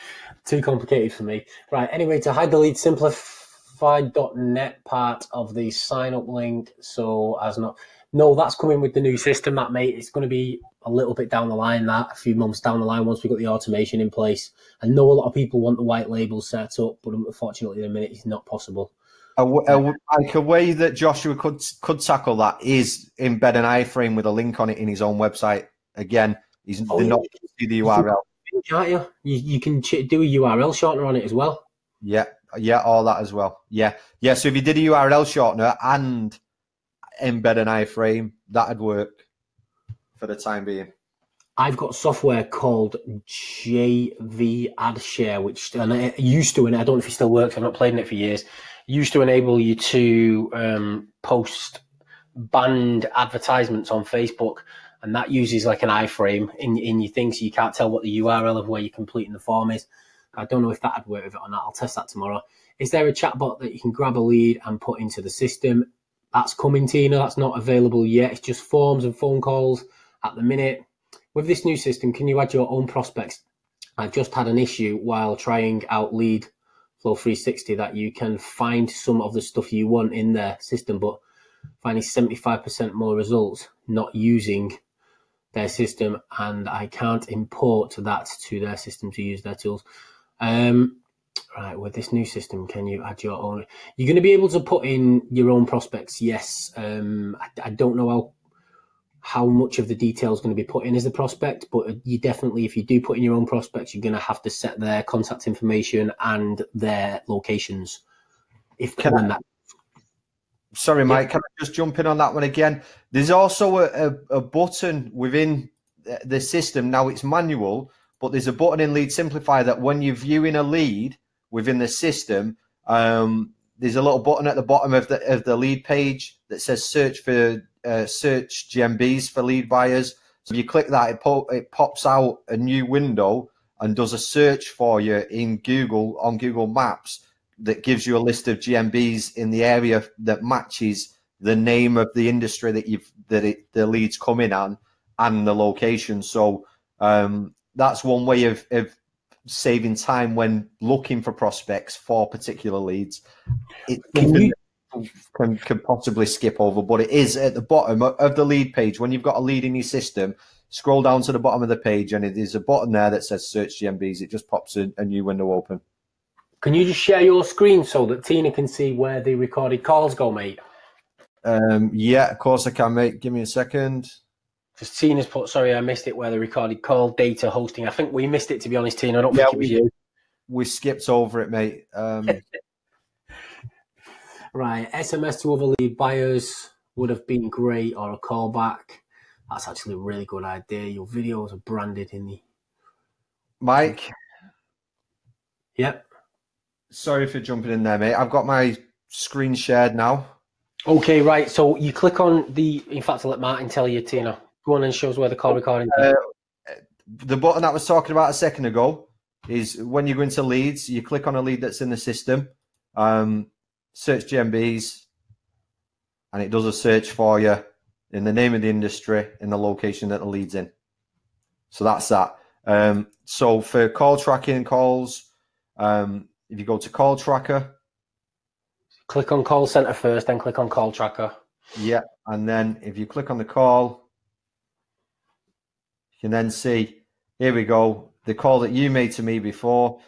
Too complicated for me. Right. Anyway, to hide the lead, simplified.net part of the sign up link. So as not, no, that's coming with the new system, that mate. It's going to be a little bit down the line, that a few months down the line once we've got the automation in place. I know a lot of people want the white label set up, but unfortunately, at the minute, it's not possible. Like a way that Joshua could tackle that is embed an iframe with a link on it in his own website. Again, they're not going to see the URL. Can't you? You can do a URL shortener on it as well. Yeah, all that as well. Yeah. So if you did a URL shortener and embed an iframe, that'd work for the time being. I've got software called JV AdShare, which and it used to, and I don't know if it still works. I've not played in it for years. Used to enable you to post banned advertisements on Facebook, and that uses like an iframe in your thing, so you can't tell what the URL of where you're completing the form is. I don't know if that'd work with it or not. I'll test that tomorrow. Is there a chatbot that you can grab a lead and put into the system? That's coming, Tina. That's not available yet. It's just forms and phone calls at the minute. With this new system, can you add your own prospects? I've just had an issue while trying out Lead Flow 360 that you can find some of the stuff you want in their system, but finding 75% more results not using their system, and I can't import that to their system to use their tools. Right, with this new system, can you add your own? You're going to be able to put in your own prospects, yes. I don't know how much of the detail is going to be put in as the prospect, but you definitely, if you do put in your own prospects, you're going to have to set their contact information and their locations. Sorry, Mike, can I just jump in on that one again? There's also a button within the system. Now it's manual, but there's a button in Lead Simplify that when you're viewing a lead within the system, there's a little button at the bottom of the lead page that says search GMBs for lead buyers. So if you click that, it pops out a new window and does a search for you in Google on Google Maps that gives you a list of GMBs in the area that matches the name of the industry that the leads come in on and the location. So that's one way of saving time when looking for prospects for particular leads. It can possibly skip over, but it is at the bottom of the lead page. When you've got a lead in your system, scroll down to the bottom of the page and there's a button there that says search GMBs. It just pops a new window open. Can you just share your screen so that Tina can see where the recorded calls go, mate? Yeah, of course I can, mate. Give me a second. Because Tina's put, sorry, I missed it, where the recorded call data hosting. I think we missed it, to be honest, Tina. I don't think it was you. We skipped over it, mate. Right, SMS to other lead buyers would have been great, or a callback. That's actually a really good idea. Your videos are branded in the... Mike? Yep. Sorry for jumping in there, mate. I've got my screen shared now. Okay, right. So you click on the... In fact, I'll let Martin tell you, Tina. Go on and show us where the call recording is. the button that I was talking about a second ago is when you go into leads, you click on a lead that's in the system, search GMBs, and it does a search for you in the name of the industry and the location that the lead's in. So that's that. So for call tracking calls, if you go to call tracker, click on call center first, then click on call tracker. Yeah, and then if you click on the call, you can then see, here we go, the call that you made to me before.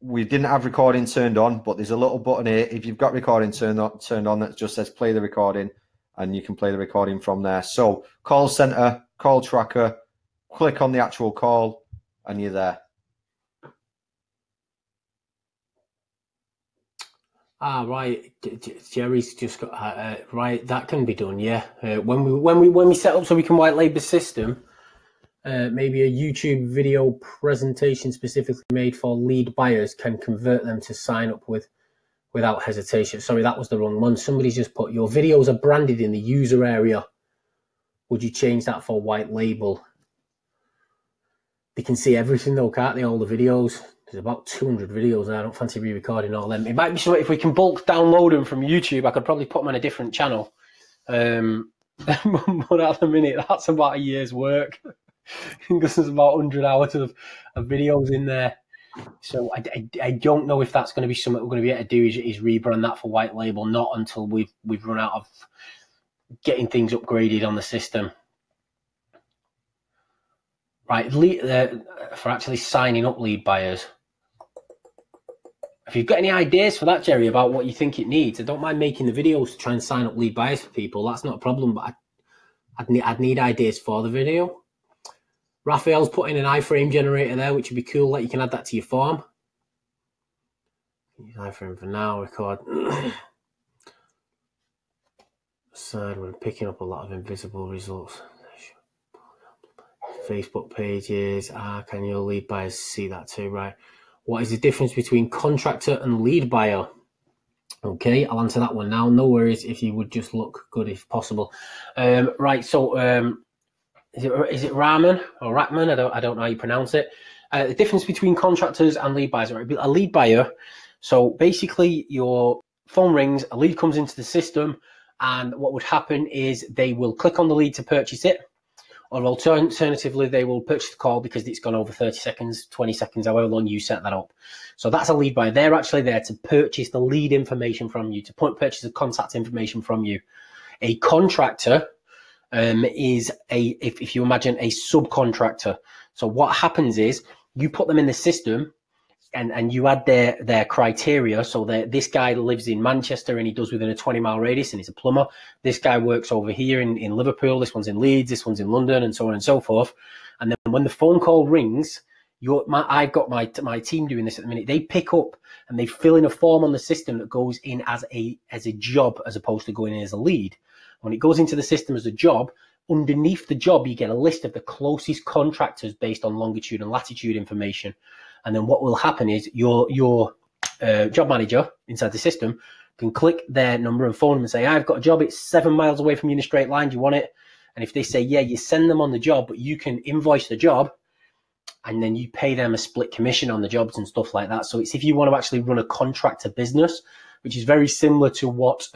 We didn't have recording turned on, but there's a little button here. If you've got recording turned on that just says play the recording, and you can play the recording from there. So call center, call tracker, click on the actual call, and you're there. Ah, right. Jerry's just got right. That can be done. Yeah. When we set up so we can white label the system, maybe a YouTube video presentation specifically made for lead buyers can convert them to sign up without hesitation. Sorry, that was the wrong one. Somebody's just put your videos are branded in the user area. Would you change that for white label? They can see everything though, can't they? All the videos. There's about 200 videos there. I don't fancy re-recording all them. It might be something, if we can bulk download them from YouTube, I could probably put them on a different channel. But at the minute, that's about a year's work. Because there's about 100 hours of videos in there. So I don't know if that's going to be something we're going to be able to do is rebrand that for white label, not until we've run out of getting things upgraded on the system. Right, for actually signing up lead buyers. If you've got any ideas for that, Jerry, about what you think it needs, I don't mind making the videos to try and sign up lead buyers for people. That's not a problem, but I'd need ideas for the video. Raphael's put in an iframe generator there, which would be cool. Like you can add that to your form. Use iframe for now. Record. Side, we're picking up a lot of invisible results. Facebook pages. Can your lead buyers see that too? Right. What is the difference between contractor and lead buyer? Okay, I'll answer that one now. No worries if you would just look good if possible. Right, so is it Rahman or Ratman? I don't know how you pronounce it. The difference between contractors and lead buyers. Right? A lead buyer, so basically your phone rings, a lead comes into the system, and what would happen is they will click on the lead to purchase it. Or alternatively, they will purchase the call because it's gone over 30 seconds, 20 seconds, however long you set that up. So that's a lead buyer. They're actually there to purchase the lead information from you, to purchase the contact information from you. A contractor is if you imagine a subcontractor. So what happens is you put them in the system and you add their criteria. So this guy lives in Manchester and he does within a 20-mile radius and he's a plumber. This guy works over here in Liverpool. This one's in Leeds. This one's in London, and so on and so forth. And then when the phone call rings, I've got my team doing this at the minute. They pick up and they fill in a form on the system that goes in as a job as opposed to going in as a lead. When it goes into the system as a job, underneath the job, you get a list of the closest contractors based on longitude and latitude information. And then what will happen is your job manager inside the system can click their number and phone them and say, I've got a job. It's 7 miles away from you in a straight line. Do you want it? And if they say, yeah, you send them on the job, but you can invoice the job and then you pay them a split commission on the jobs and stuff like that. So it's if you want to actually run a contractor business, which is very similar to what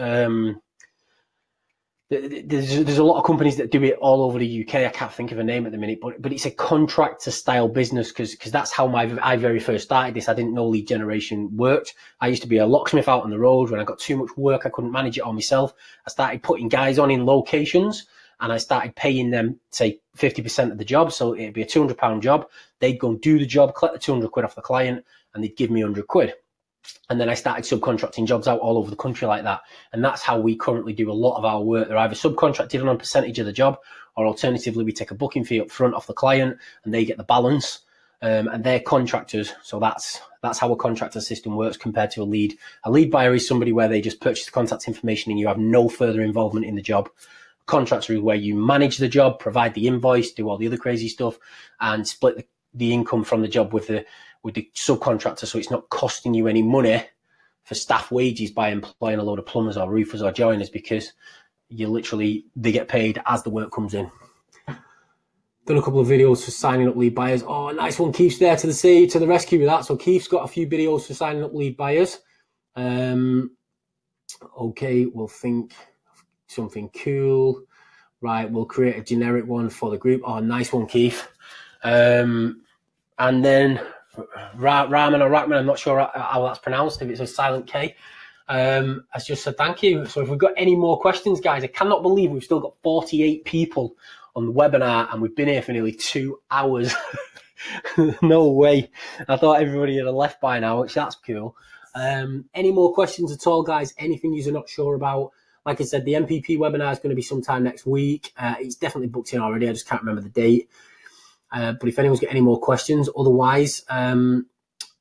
there's a lot of companies that do it all over the UK. I can't think of a name at the minute, but it's a contractor style business because that's how I very first started this. I didn't know lead generation worked. I used to be a locksmith out on the road. When I got too much work, I couldn't manage it all myself. I started putting guys on in locations and I started paying them, say, 50% of the job. So it'd be a £200 job. They'd go and do the job, collect the 200 quid off the client, and they'd give me 100 quid. And then I started subcontracting jobs out all over the country like that. And that's how we currently do a lot of our work. They're either subcontracted on a percentage of the job, or alternatively, we take a booking fee up front off the client and they get the balance. And they're contractors. So that's how a contractor system works compared to a lead. A lead buyer is somebody where they just purchase the contact information and you have no further involvement in the job. A contractor is where you manage the job, provide the invoice, do all the other crazy stuff, and split the income from the job with the subcontractor, so it's not costing you any money for staff wages by employing a load of plumbers or roofers or joiners, because they get paid as the work comes in. done a couple of videos for signing up lead buyers. Oh, nice one. Keith's there to the rescue with that. So Keith's got a few videos for signing up lead buyers. Okay, we'll think something cool. Right, we'll create a generic one for the group. Oh, nice one, Keith. And then Rahman or Rahman, I'm not sure how that's pronounced, if it's a silent K, has just said thank you. So if we've got any more questions, guys, I cannot believe we've still got 48 people on the webinar and we've been here for nearly 2 hours. No way. I thought everybody had left by now, which that's cool. Any more questions at all, guys? Anything you're not sure about? Like I said, the MPP webinar is going to be sometime next week. It's definitely booked in already. I just can't remember the date. But if anyone's got any more questions, otherwise, I'm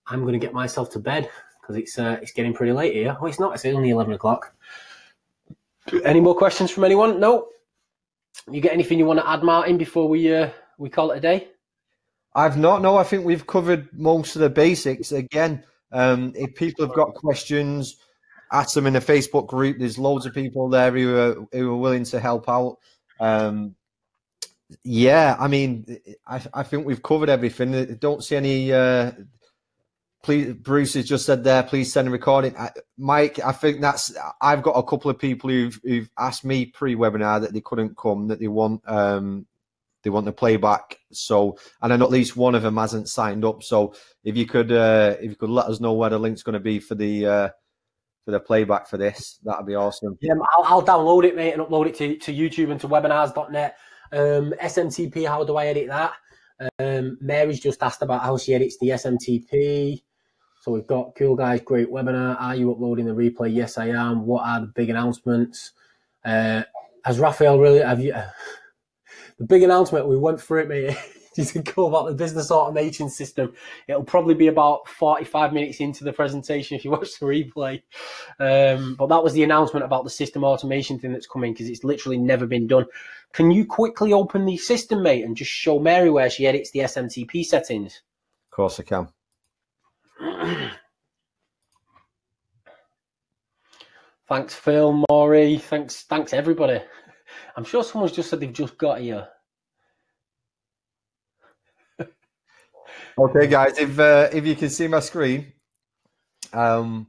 going to get myself to bed because it's getting pretty late here. Oh, it's not. It's only 11 o'clock. Any more questions from anyone? No? You got anything you want to add, Martin, before we call it a day? I've not. No, I think we've covered most of the basics. Again, if people have got questions, ask them in the Facebook group. There's loads of people there who are willing to help out. Yeah, I mean, I think we've covered everything. Don't see any. Please, Bruce has just said there. Please send a recording, Mike. I think I've got a couple of people who've asked me pre-webinar that they couldn't come, that they want the playback. So, and I know at least one of them hasn't signed up. So, if you could let us know where the link's going to be for the playback for this, that'd be awesome. Yeah, I'll download it, mate, and upload it to YouTube and to webinars.net. SMTP, how do I edit that? Mary's just asked about how she edits the SMTP. So we've got cool guys, great webinar. Are you uploading the replay? Yes, I am. What are the big announcements? Has Raphael have you? The big announcement, we went through it, mate. You can go about the business automation system. It'll probably be about 45 minutes into the presentation if you watch the replay. But that was the announcement about the system automation thing that's coming because it's literally never been done. Can you quickly open the system, mate, and just show Mary where she edits the SMTP settings? Of course I can. Thanks, Phil, Maury. Thanks, everybody. I'm sure someone's just said they've just got here. Okay, guys, if you can see my screen, on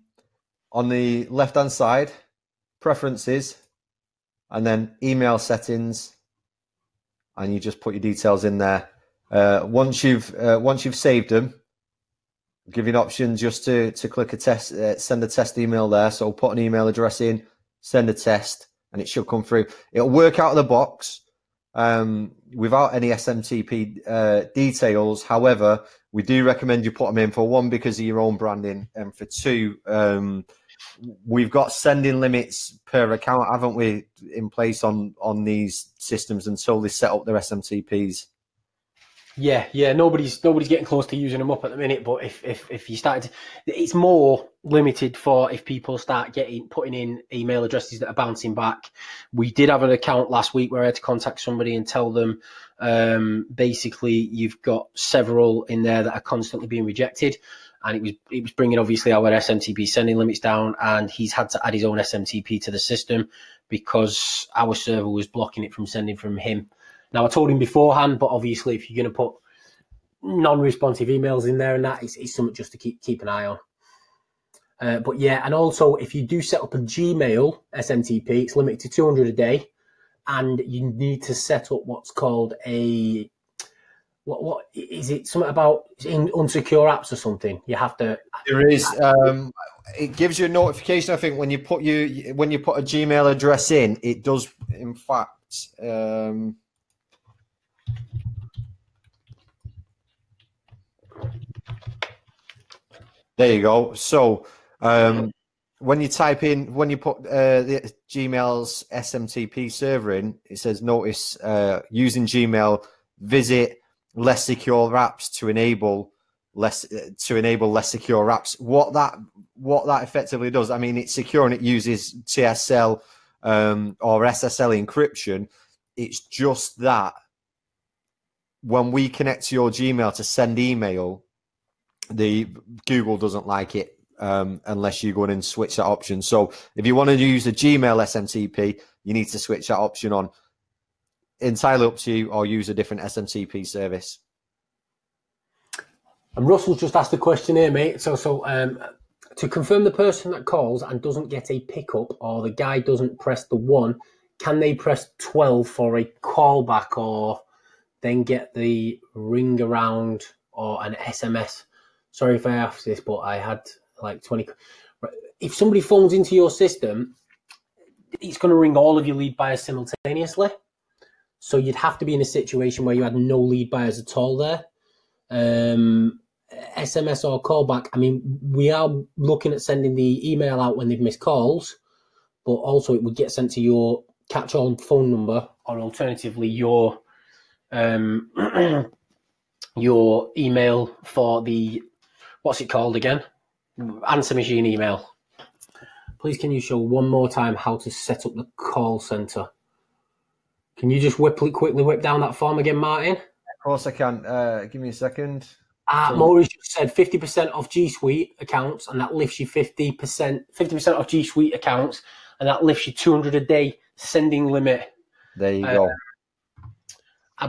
the left-hand side, preferences, and then email settings, and you just put your details in there. Once you've saved them, I'll give you an option just to click a test, send a test email there. So put an email address in, send a test, and it should come through. It'll work out of the box without any SMTP details. However, we do recommend you put them in, for one, because of your own branding, and for two, we've got sending limits per account, haven't we, in place on these systems until they set up their SMTPs. Yeah, nobody's getting close to using them up at the minute. But if you started, it's more limited for if people start putting in email addresses that are bouncing back. We did have an account last week where I had to contact somebody and tell them, basically, you've got several in there that are constantly being rejected, and it was bringing obviously our SMTP sending limits down, and he's had to add his own SMTP to the system because our server was blocking it from sending from him. Now, I told him beforehand, but obviously if you're going to put non-responsive emails in there and that, it's something just to keep an eye on. But yeah, and also if you do set up a Gmail SMTP, it's limited to 200 a day, and you need to set up what's called a, what is it, something about in unsecure apps or something? You have to. There is. It gives you a notification, I think, when you put a Gmail address in, it does, in fact. There you go. So when you put the Gmail's SMTP server in, it says notice using Gmail, visit less secure apps to enable less secure apps. What that effectively does, I mean, it's secure and it uses TSL or SSL encryption. It's just that when we connect to your Gmail to send email, the Google doesn't like it unless you go in and switch that option. So if you want to use the Gmail SMTP, you need to switch that option on. entirely up to you, or use a different SMTP service. And Russell's just asked a question here, mate. So to confirm the person that calls and doesn't get a pickup, or the guy doesn't press the 1, can they press 12 for a callback, or then get the ring around or an SMS? Sorry if I asked this, but I had like 20. If somebody phones into your system, it's going to ring all of your lead buyers simultaneously. So you'd have to be in a situation where you had no lead buyers at all there. SMS or callback, I mean, we are looking at sending the email out when they've missed calls, but also it would get sent to your catch-all phone number, or alternatively your your email for the, what's it called again? Answer machine email. Please can you show one more time how to set up the call center? Can you just quickly whip down that form again, Martin? Of course I can. Give me a second. Maurice just said 50% off G Suite accounts, and that lifts you 50% off G Suite accounts, and that lifts you 200 a day sending limit. There you go.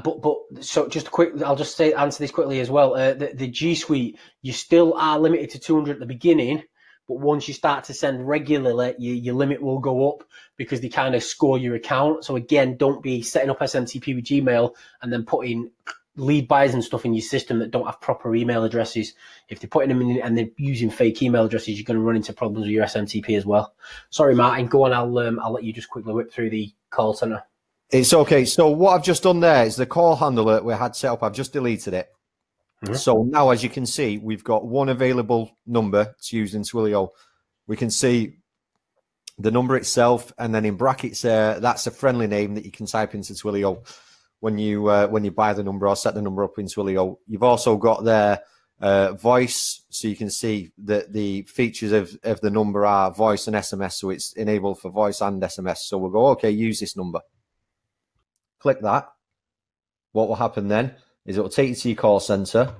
But so just I'll just answer this quickly as well. The G Suite, you still are limited to 200 at the beginning, but once you start to send regularly, your limit will go up because they kind of score your account. So again, don't be setting up SMTP with Gmail and then putting lead buyers and stuff in your system that don't have proper email addresses. If they're putting them in and they're using fake email addresses, you're going to run into problems with your SMTP as well. Sorry, Martin, go on. I'll let you just quickly whip through the call center. It's okay. So what I've just done there is the call handler we had set up. I've just deleted it. Mm-hmm. So now, as you can see, we've got one available number to use in Twilio. We can see the number itself, and then in brackets there, that's a friendly name that you can type into Twilio when you buy the number or set the number up in Twilio. You've also got their voice, so you can see that the features of the number are voice and SMS, so it's enabled for voice and SMS. So we'll go, okay, use this number. Click that. What will happen then is it will take you to your call center.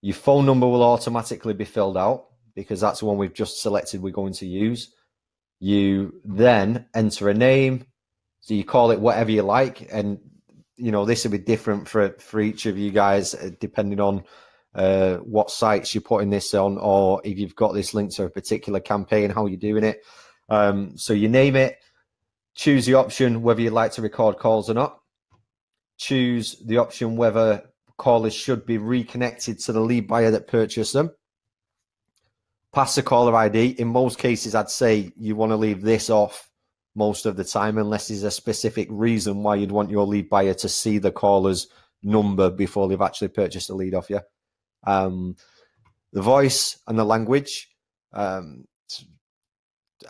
Your phone number will automatically be filled out because that's the one we've just selected we're going to use. You then enter a name, so you call it whatever you like, and you know this will be different for each of you guys depending on what sites you're putting this on, or if you've got this linked to a particular campaign, how you're doing it. So you name it, choose the option whether you'd like to record calls or not, choose the option whether callers should be reconnected to the lead buyer that purchased them, pass the caller ID. In most cases, I'd say you want to leave this off most of the time, unless there's a specific reason why you'd want your lead buyer to see the caller's number before they've actually purchased a lead off you. The voice and the language,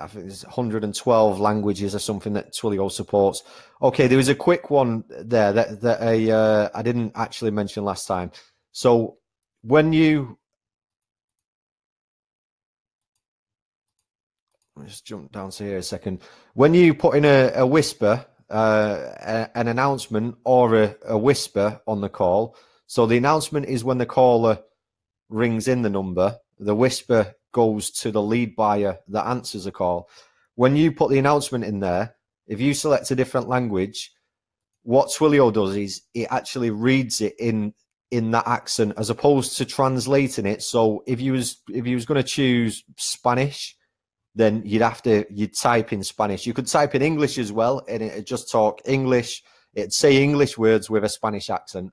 I think there's 112 languages or something that Twilio supports. Okay, there was a quick one there that I didn't actually mention last time. So when you, let's just jump down to here a second. When you put in a whisper, an announcement or a whisper on the call, so the announcement is when the caller rings in the number, the whisper goes to the lead buyer that answers the call. When you put the announcement in there, if you select a different language, what Twilio does is it actually reads it in that accent as opposed to translating it. So if you was going to choose Spanish, then you'd type in Spanish. You could type in English as well, and it'd just talk English. It'd say English words with a Spanish accent.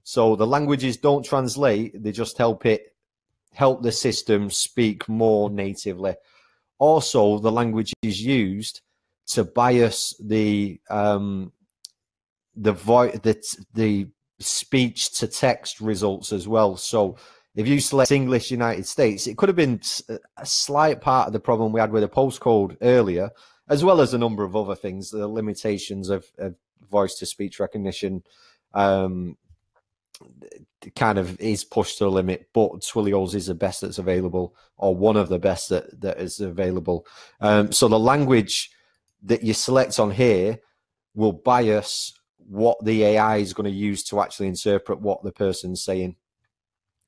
So the languages don't translate; they just help the system speak more natively. Also, the language is used to bias the speech to text results as well. So if you select English United States, it could have been a slight part of the problem we had with the postcode earlier, as well as a number of other things, the limitations of voice to speech recognition. Kind of is pushed to the limit, but Twilio's is the best that's available, or one of the best that is available. So the language that you select on here will bias what the AI is going to use to actually interpret what the person's saying.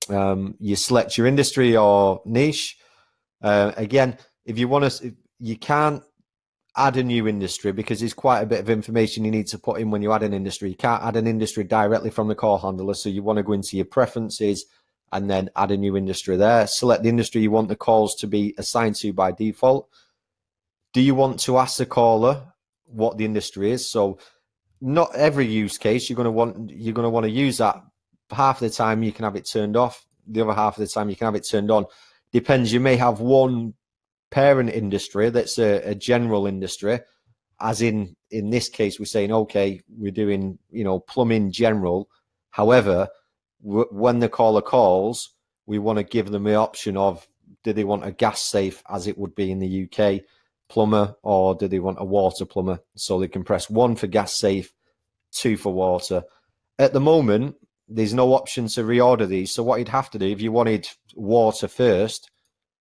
You select your industry or niche. Again, if you want to, you can't add a new industry, because there's quite a bit of information you need to put in when you add an industry. You can't add an industry directly from the call handler, so you want to go into your preferences and then add a new industry there. Select the industry you want the calls to be assigned to by default. Do you want to ask the caller what the industry is? So not every use case you're going to want to use that. Half of the time you can have it turned off. The other half of the time you can have it turned on. Depends. You may have one parent industry that's a general industry, as in this case we're saying, okay, we're doing, you know, plumbing general. However, when the caller calls, we want to give them the option of, do they want a gas safe, as it would be in the UK, plumber, or do they want a water plumber? So they can press 1 for gas safe, 2 for water. At the moment, there's no option to reorder these. So what you'd have to do, if you wanted water first,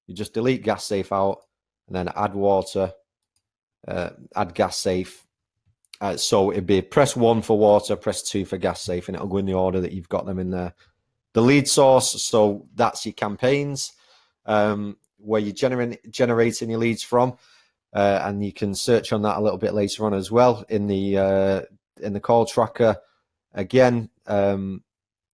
you just delete gas safe out and then add water, add gas safe. So it'd be press 1 for water, press 2 for gas safe, and it'll go in the order that you've got them in there. The lead source, so that's your campaigns, where you're generating your leads from, and you can search on that a little bit later on as well in the call tracker. Again,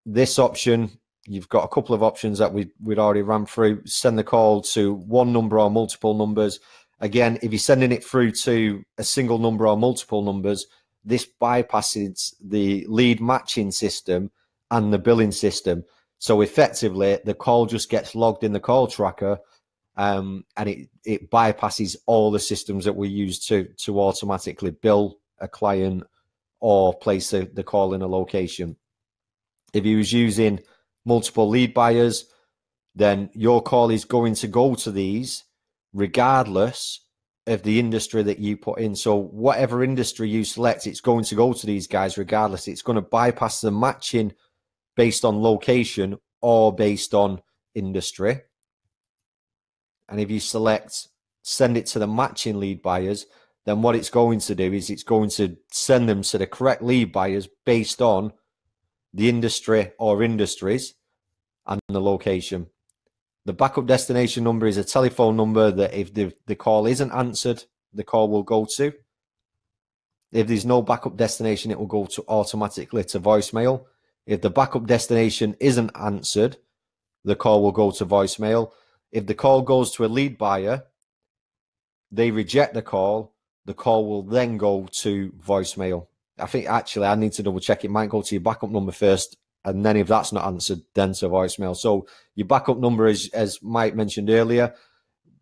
this option, you've got a couple of options that we'd already ran through. Send the call to one number or multiple numbers. Again, if you're sending it through to a single number or multiple numbers, this bypasses the lead matching system and the billing system. So effectively, the call just gets logged in the call tracker, and it bypasses all the systems that we use to automatically bill a client or place the call in a location. If you was using multiple lead buyers, then your call is going to go to these regardless of the industry that you put in. So whatever industry you select, it's going to go to these guys regardless. It's going to bypass the matching based on location or based on industry. And if you select send it to the matching lead buyers, then what it's going to do is it's going to send them to the correct lead buyers based on the industry or industries and the location. The backup destination number is a telephone number that if the call isn't answered, the call will go to. If there's no backup destination, it will go to automatically to voicemail. If the backup destination isn't answered, the call will go to voicemail. If the call goes to a lead buyer, they reject the call will then go to voicemail. I think actually I need to double check. It might go to your backup number first, and then if that's not answered, then to voicemail. So your backup number, as Mike mentioned earlier,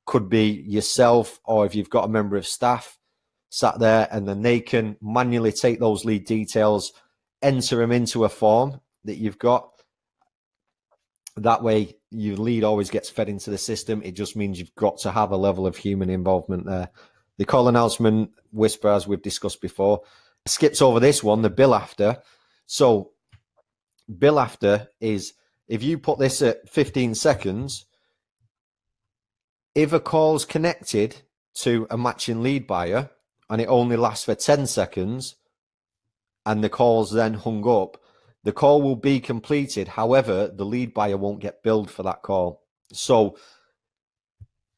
could be yourself, or if you've got a member of staff sat there, and then they can manually take those lead details, enter them into a form that you've got. That way your lead always gets fed into the system. It just means you've got to have a level of human involvement there. The call announcement whisper, as we've discussed before, skips over this one, the bill after. So bill after is, if you put this at 15 seconds, if a call's connected to a matching lead buyer and it only lasts for 10 seconds and the call's then hung up, the call will be completed. However, the lead buyer won't get billed for that call. So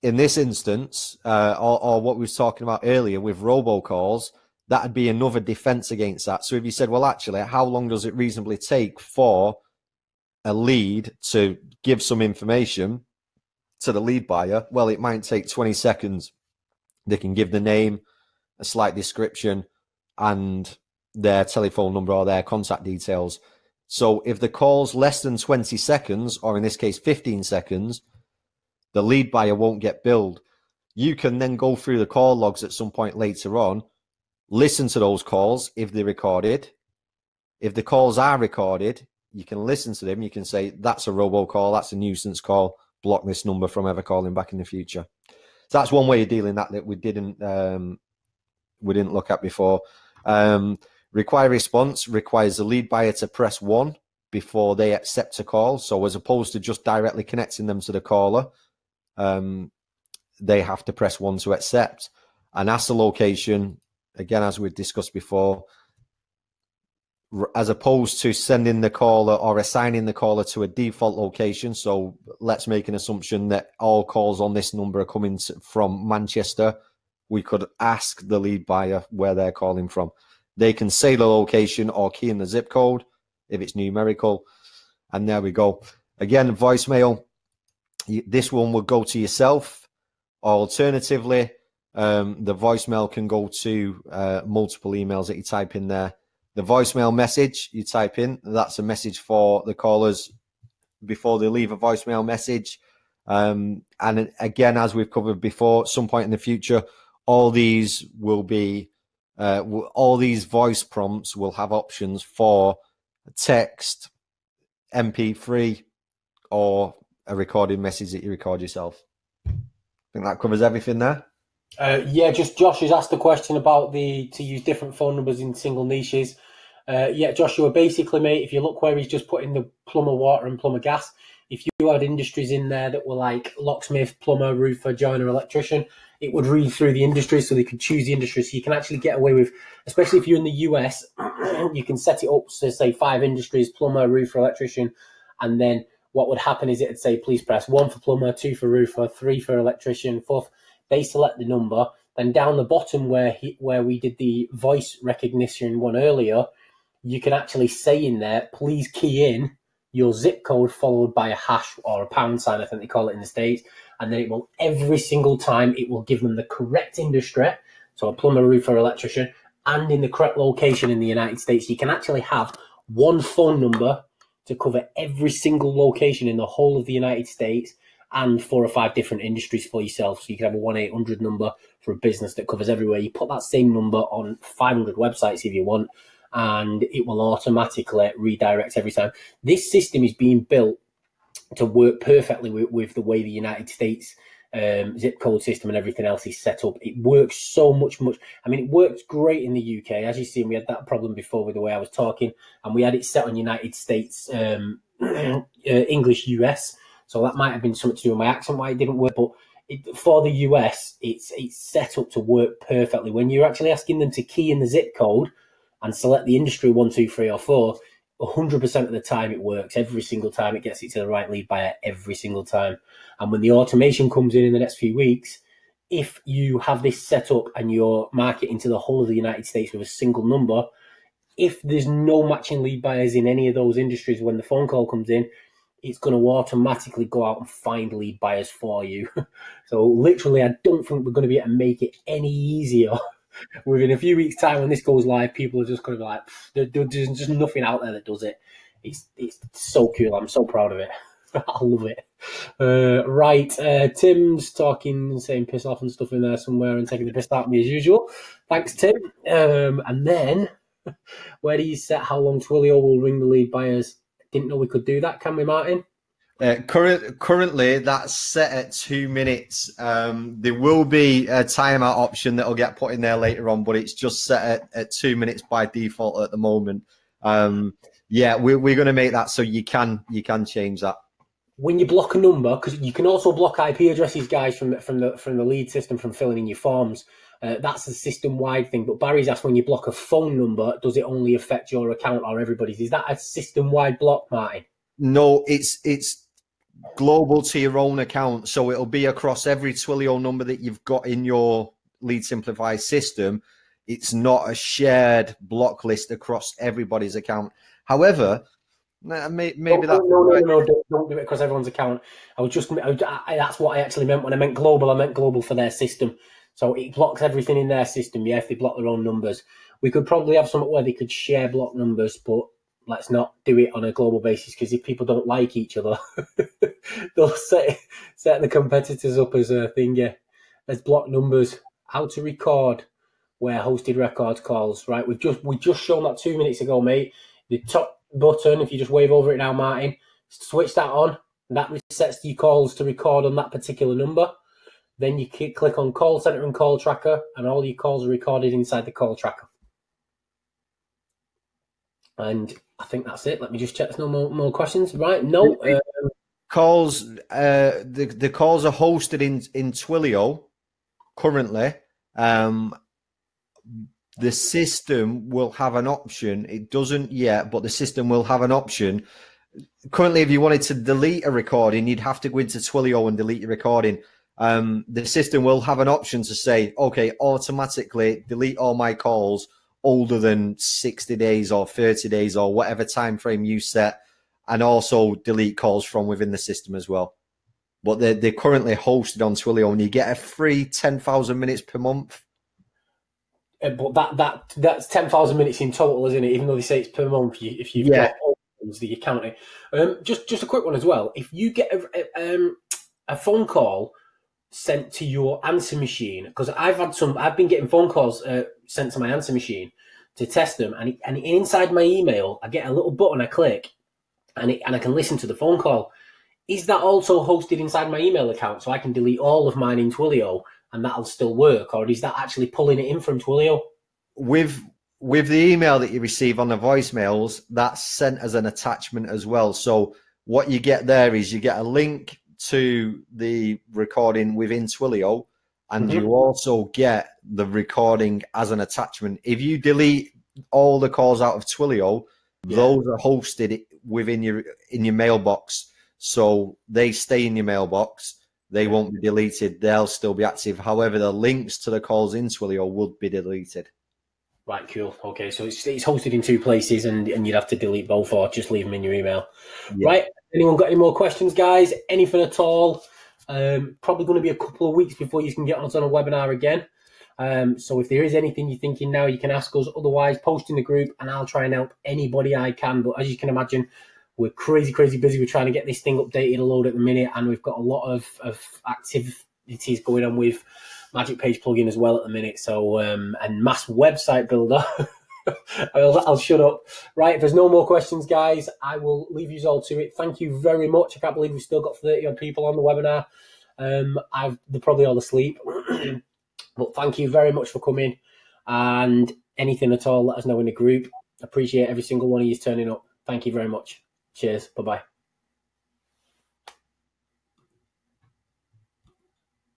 in this instance, or what we was talking about earlier with robocalls, that'd be another defense against that. So if you said, well, actually, how long does it reasonably take for a lead to give some information to the lead buyer? Well, it might take 20 seconds. They can give the name, a slight description, and their telephone number or their contact details. So if the call's less than 20 seconds, or in this case, 15 seconds, the lead buyer won't get billed. You can then go through the call logs at some point later on, listen to those calls if they're recorded. If the calls are recorded, you can listen to them. You can say, that's a robocall, that's a nuisance call, block this number from ever calling back in the future. So that's one way of dealing that we didn't look at before. Require response requires the lead buyer to press 1 before they accept a call. So as opposed to just directly connecting them to the caller, they have to press 1 to accept. And ask the location, again, as we discussed before, as opposed to sending the caller or assigning the caller to a default location. So let's make an assumption that all calls on this number are coming from Manchester we could ask the lead buyer where they're calling from. They can say the location or key in the zip code if it's numerical. And there we go. Again, voicemail. This one will go to yourself. Alternatively, the voicemail can go to multiple emails that you type in there. The voicemail message you type in, that's a message for the callers before they leave a voicemail message. And again, as we've covered before, at some point in the future, all these will be, all these voice prompts will have options for text, MP3, or a recorded message that you record yourself. I think that covers everything there. Yeah, just Josh has asked a question about to use different phone numbers in single niches. Yeah, Joshua, basically, mate, if you look where he's just put in the plumber water and plumber gas, if you had industries in there that were like locksmith, plumber, roofer, joiner, electrician, it would read through the industry so they could choose the industry. So you can actually get away with, especially if you're in the US, you can set it up to say 5 industries, plumber, roofer, electrician, and then what would happen is it'd say, please press 1 for plumber, 2 for roofer, 3 for electrician, 4 for... They select the number. Then down the bottom where we did the voice recognition one earlier, you can actually say in there, please key in your zip code followed by a hash or a pound sign, I think they call it in the States. And then it will, every single time, it will give them the correct industry, so a plumber, roofer, electrician, and in the correct location in the United States. You can actually have one phone number to cover every single location in the whole of the United States and 4 or 5 different industries for yourself. So you can have a 1-800 number for a business that covers everywhere. You put that same number on 500 websites if you want, and it will automatically redirect every time. This system is being built to work perfectly with the way the United States zip code system and everything else is set up. It works so much. I mean, it works great in the UK. As you've seen, we had that problem before with the way I was talking, and we had it set on United States, English US. So that might have been something to do with my accent, why it didn't work. But for the US, it's set up to work perfectly. When you're actually asking them to key in the zip code and select the industry 1, 2, 3, or 4, 100% of the time it works. Every single time it gets it to the right lead buyer, every single time. And when the automation comes in the next few weeks, if you have this set up and you're marketing to the whole of the United States with a single number, if there's no matching lead buyers in any of those industries when the phone call comes in, it's going to automatically go out and find lead buyers for you. So literally, I don't think we're going to be able to make it any easier. Within a few weeks' time, when this goes live, people are just going to be like, there's just nothing out there that does it. It's so cool. I'm so proud of it. I love it. Right. Tim's talking, saying piss off and stuff in there somewhere and taking the piss out of me as usual. Thanks, Tim. And then, where do you set how long Twilio will ring the lead buyers? Didn't know we could do that, can we, Martin? Currently, that's set at 2 minutes. There will be a timeout option that will get put in there later on, but it's just set at 2 minutes by default at the moment. Yeah, we're going to make that so you can change that. When you block a number, because you can also block IP addresses, guys, from the lead system from filling in your forms. That's a system-wide thing. But Barry's asked, when you block a phone number, does it only affect your account or everybody's? Is that a system-wide block, Martin? No, it's global to your own account. So it'll be across every Twilio number that you've got in your Lead Simplify system. It's not a shared block list across everybody's account. However, maybe that's... No, don't do it across everyone's account. That's what I actually meant when I meant global. I meant global for their system. So it blocks everything in their system, yeah, if they block their own numbers. We could probably have something where they could share block numbers, but let's not do it on a global basis, because if people don't like each other, they'll set the competitors up as a thing, yeah. Let's block numbers. How to record where hosted records calls, right? We just shown that 2 minutes ago, mate. The top button, if you just wave over it now, Martin, switch that on. That resets your calls to record on that particular number. Then you click on Call Center and Call Tracker, and all your calls are recorded inside the Call Tracker. And I think that's it. Let me just check there's no more questions. Right? No. Calls. The calls are hosted in Twilio currently. The system will have an option. It doesn't yet, but the system will have an option. Currently, if you wanted to delete a recording, you'd have to go into Twilio and delete your recording. the system will have an option to say, okay, automatically delete all my calls older than 60 days or 30 days or whatever time frame you set, and also delete calls from within the system as well. But they're currently hosted on Twilio, and you get a free 10,000 minutes per month. But that's 10,000 minutes in total, isn't it? Even though they say it's per month, if you've got all things that you count it. Just a quick one as well. If you get a phone call sent to your answer machine, because I've been getting phone calls sent to my answer machine to test them, and inside my email, I get a little button I click, and I can listen to the phone call. Is that also hosted inside my email account, so I can delete all of mine in Twilio and that'll still work, or is that actually pulling it in from Twilio? With the email that you receive on the voicemails, that's sent as an attachment as well. So what you get there is you get a link to the recording within Twilio, and you also get the recording as an attachment. If you delete all the calls out of Twilio, those are hosted within in your mailbox. So they stay in your mailbox. They won't be deleted. They'll still be active. However, the links to the calls in Twilio would be deleted. Right, cool. Okay, so it's hosted in two places, and you'd have to delete both or just leave them in your email. Yeah. Right, anyone got any more questions, guys? Anything at all? Probably going to be a couple of weeks before you can get on a webinar again. So if there is anything you're thinking now, you can ask us. Otherwise, post in the group, and I'll try and help anybody I can. But as you can imagine, we're crazy busy. We're trying to get this thing updated a load at the minute, and we've got a lot of activities going on with Magic Page plugin as well at the minute. So, and mass website builder. I'll shut up. Right, if there's no more questions, guys, I will leave you all to it. Thank you very much. I can't believe we've still got 30 odd people on the webinar. They're probably all asleep. But thank you very much for coming. And anything at all, let us know in the group. Appreciate every single one of you turning up. Thank you very much. Cheers. Bye-bye.